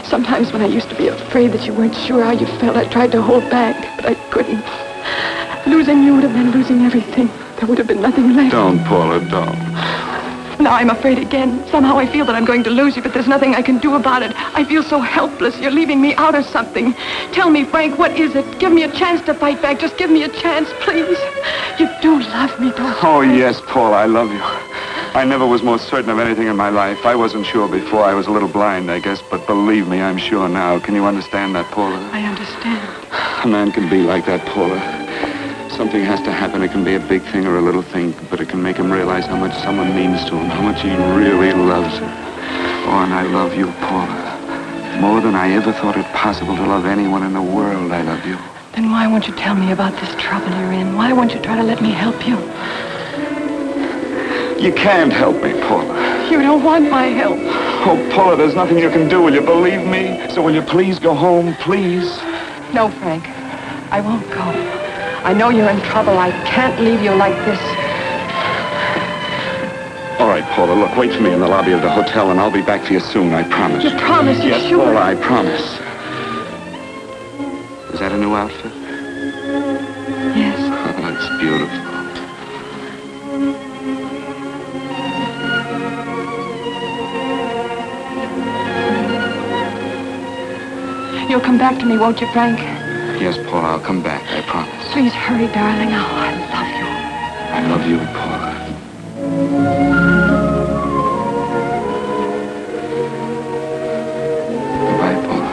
Sometimes when I used to be afraid that you weren't sure how you felt, I tried to hold back, but I couldn't. Losing you would have meant losing everything. There would have been nothing left. Don't, Paula, don't. Now I'm afraid again. Somehow I feel that I'm going to lose you, but there's nothing I can do about it. I feel so helpless. You're leaving me out of something. Tell me, Frank, what is it? Give me a chance to fight back. Just give me a chance, please. You do love me, don't you? Oh, yes, Paula, I love you. I never was more certain of anything in my life. I wasn't sure before. I was a little blind, I guess, but believe me, I'm sure now. Can you understand that, Paula? I understand. A man can be like that, Paula. Something has to happen. It can be a big thing or a little thing, but it can make him realize how much someone means to him, how much he really loves her. Oh, and I love you, Paula. More than I ever thought it possible to love anyone in the world, I love you. Then why won't you tell me about this trouble you're in? Why won't you try to let me help you? You can't help me, Paula. You don't want my help. Oh, Paula, there's nothing you can do. Will you believe me? So will you please go home, please? No, Frank. I won't go. I know you're in trouble. I can't leave you like this. All right, Paula, look, wait for me in the lobby of the hotel, and I'll be back for you soon, I promise. You promise? You're yes, sure? Paula, I promise. Is that a new outfit? Yes. Oh, it's beautiful. You'll come back to me, won't you, Frank? Yes, Paula, I'll come back, I promise. Please hurry, darling. Oh, I love you. I love you, Paula. Goodbye, Paula.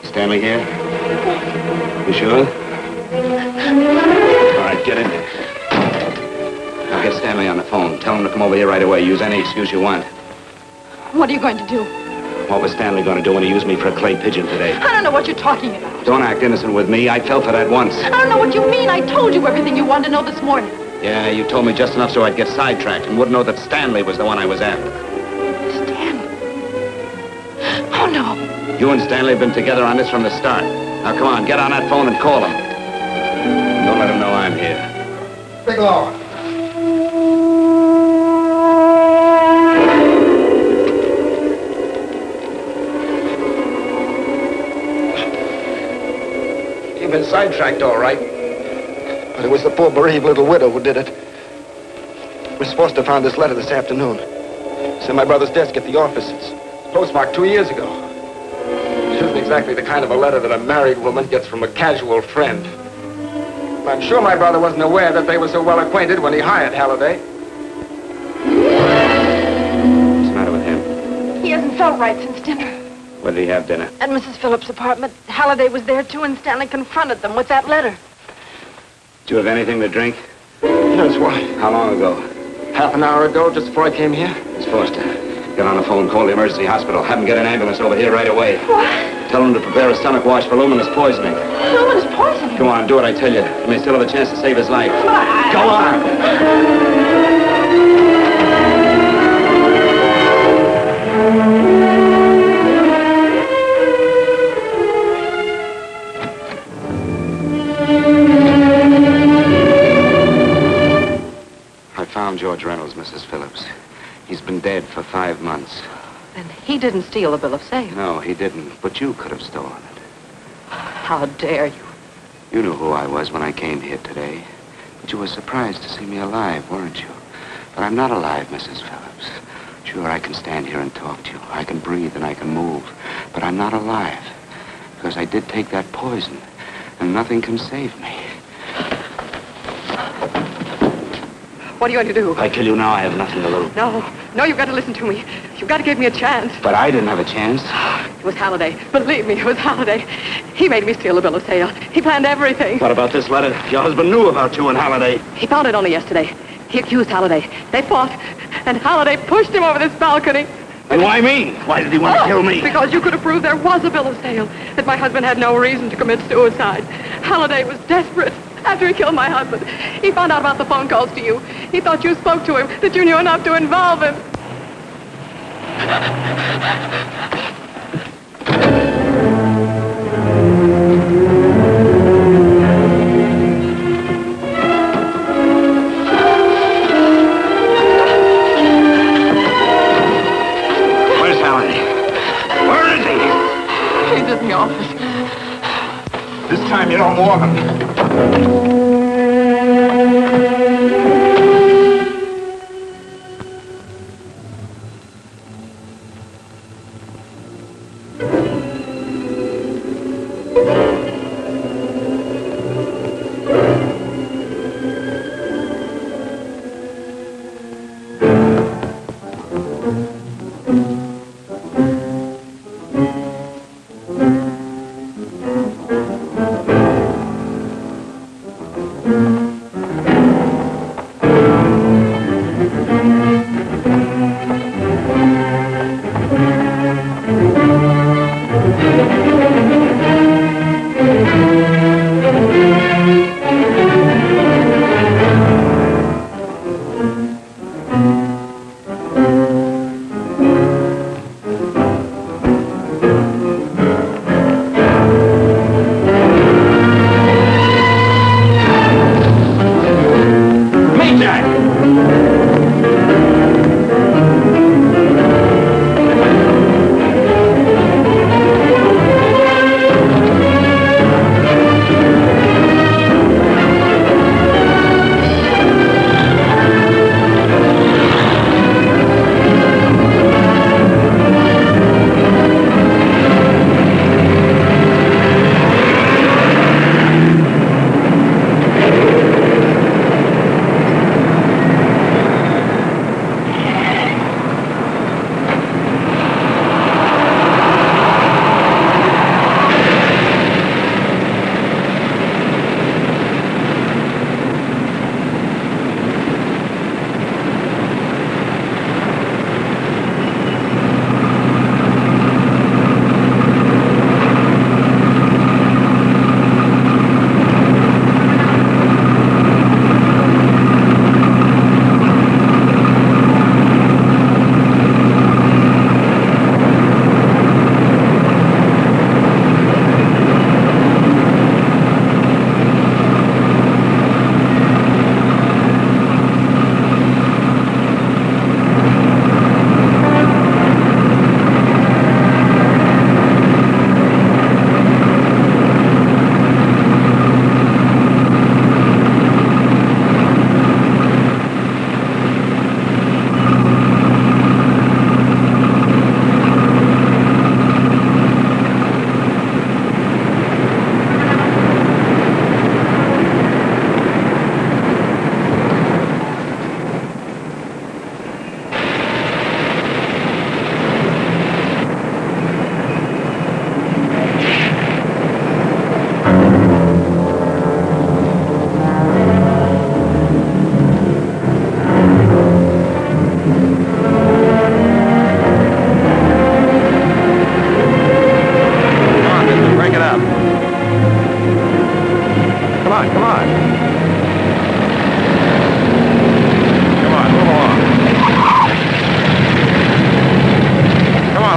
Stanley here? You sure? All right, get in there. Now get Stanley on the phone. Tell him to come over here right away. Use any excuse you want. What are you going to do? What was Stanley going to do when he used me for a clay pigeon today? I don't know what you're talking about. Don't act innocent with me. I fell for that once. I don't know what you mean. I told you everything you wanted to know this morning. Yeah, you told me just enough so I'd get sidetracked and wouldn't know that Stanley was the one I was after. Stanley? Oh, no. You and Stanley have been together on this from the start. Now, come on, get on that phone and call him. Don't let him know I'm here. Bigelow. You've been sidetracked, all right. But it was the poor bereaved little widow who did it. Miss Foster found this letter this afternoon. It's in my brother's desk at the office. It's postmarked 2 years ago. It isn't exactly the kind of a letter that a married woman gets from a casual friend. I'm sure my brother wasn't aware that they were so well acquainted when he hired Halliday. What's the matter with him? He hasn't felt right since dinner. Where did he have dinner? At Mrs. Phillips' apartment. Halliday was there, too, and Stanley confronted them with that letter. Did you have anything to drink? Yes, why? How long ago? Half an hour ago, just before I came here. Miss Foster, get on the phone, call the emergency hospital. Have them get an ambulance over here right away. What? Tell them to prepare a stomach wash for luminous poisoning. Luminous poisoning? Come on, do what I tell you. You may still have a chance to save his life. Go on! I found George Reynolds, Mrs. Phillips. He's been dead for 5 months. Then he didn't steal the bill of sale. No, he didn't. But you could have stolen it. How dare you? You knew who I was when I came here today. But you were surprised to see me alive, weren't you? But I'm not alive, Mrs. Phillips. Sure, I can stand here and talk to you. I can breathe and I can move. But I'm not alive. Because I did take that poison. And nothing can save me. What are you going to do? I kill you now, I have nothing to lose. No, you've got to listen to me. You've got to give me a chance. But I didn't have a chance. It was Halliday. Believe me, it was Halliday. He made me steal the bill of sale. He planned everything. What about this letter? Your husband knew about you and Halliday. He found it only yesterday. He accused Halliday. They fought, and Halliday pushed him over this balcony. And why me? Why did he want to kill me? Because you could have proved there was a bill of sale, that my husband had no reason to commit suicide. Halliday was desperate. After he killed my husband, he found out about the phone calls to you. He thought you spoke to him, that you knew enough to involve him. Where's Halliday? Where is he? He's in the office. This time you don't warn him.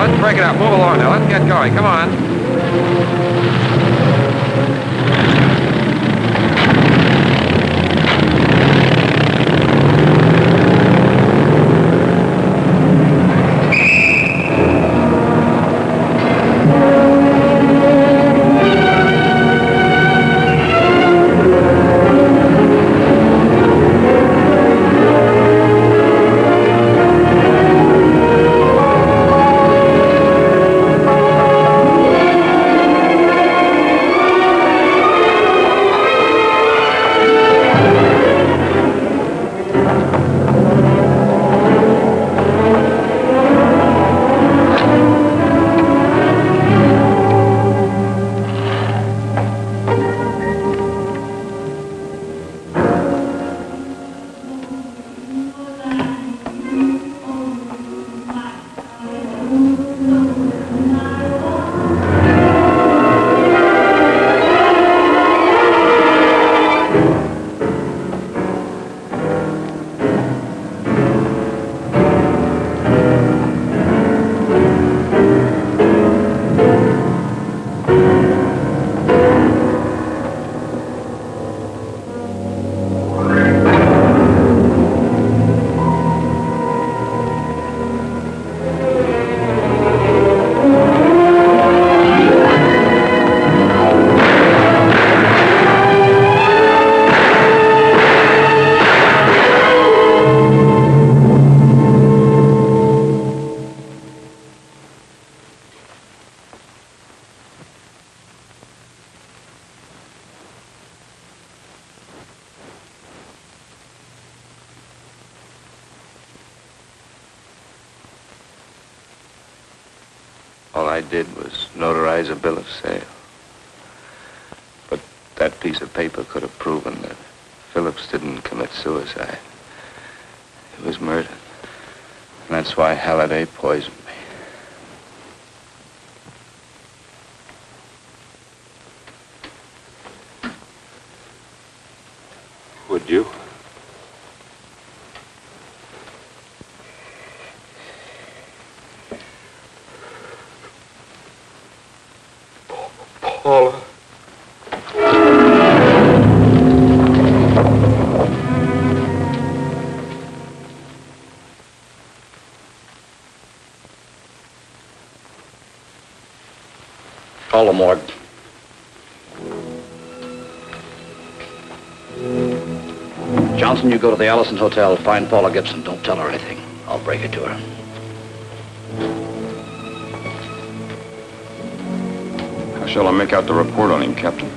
let's break it up. Move along now. Let's get going. Come on. All I did was notarize a bill of sale. But that piece of paper could have proven that Phillips didn't commit suicide. He was murdered. And that's why Halliday poisoned me. Would you? Paula. Call the morgue. Johnson, you go to the Allison Hotel, find Paula Gibson. Don't tell her anything. I'll break it to her. How shall I make out the report on him, Captain?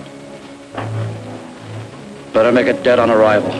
Better make it dead on arrival.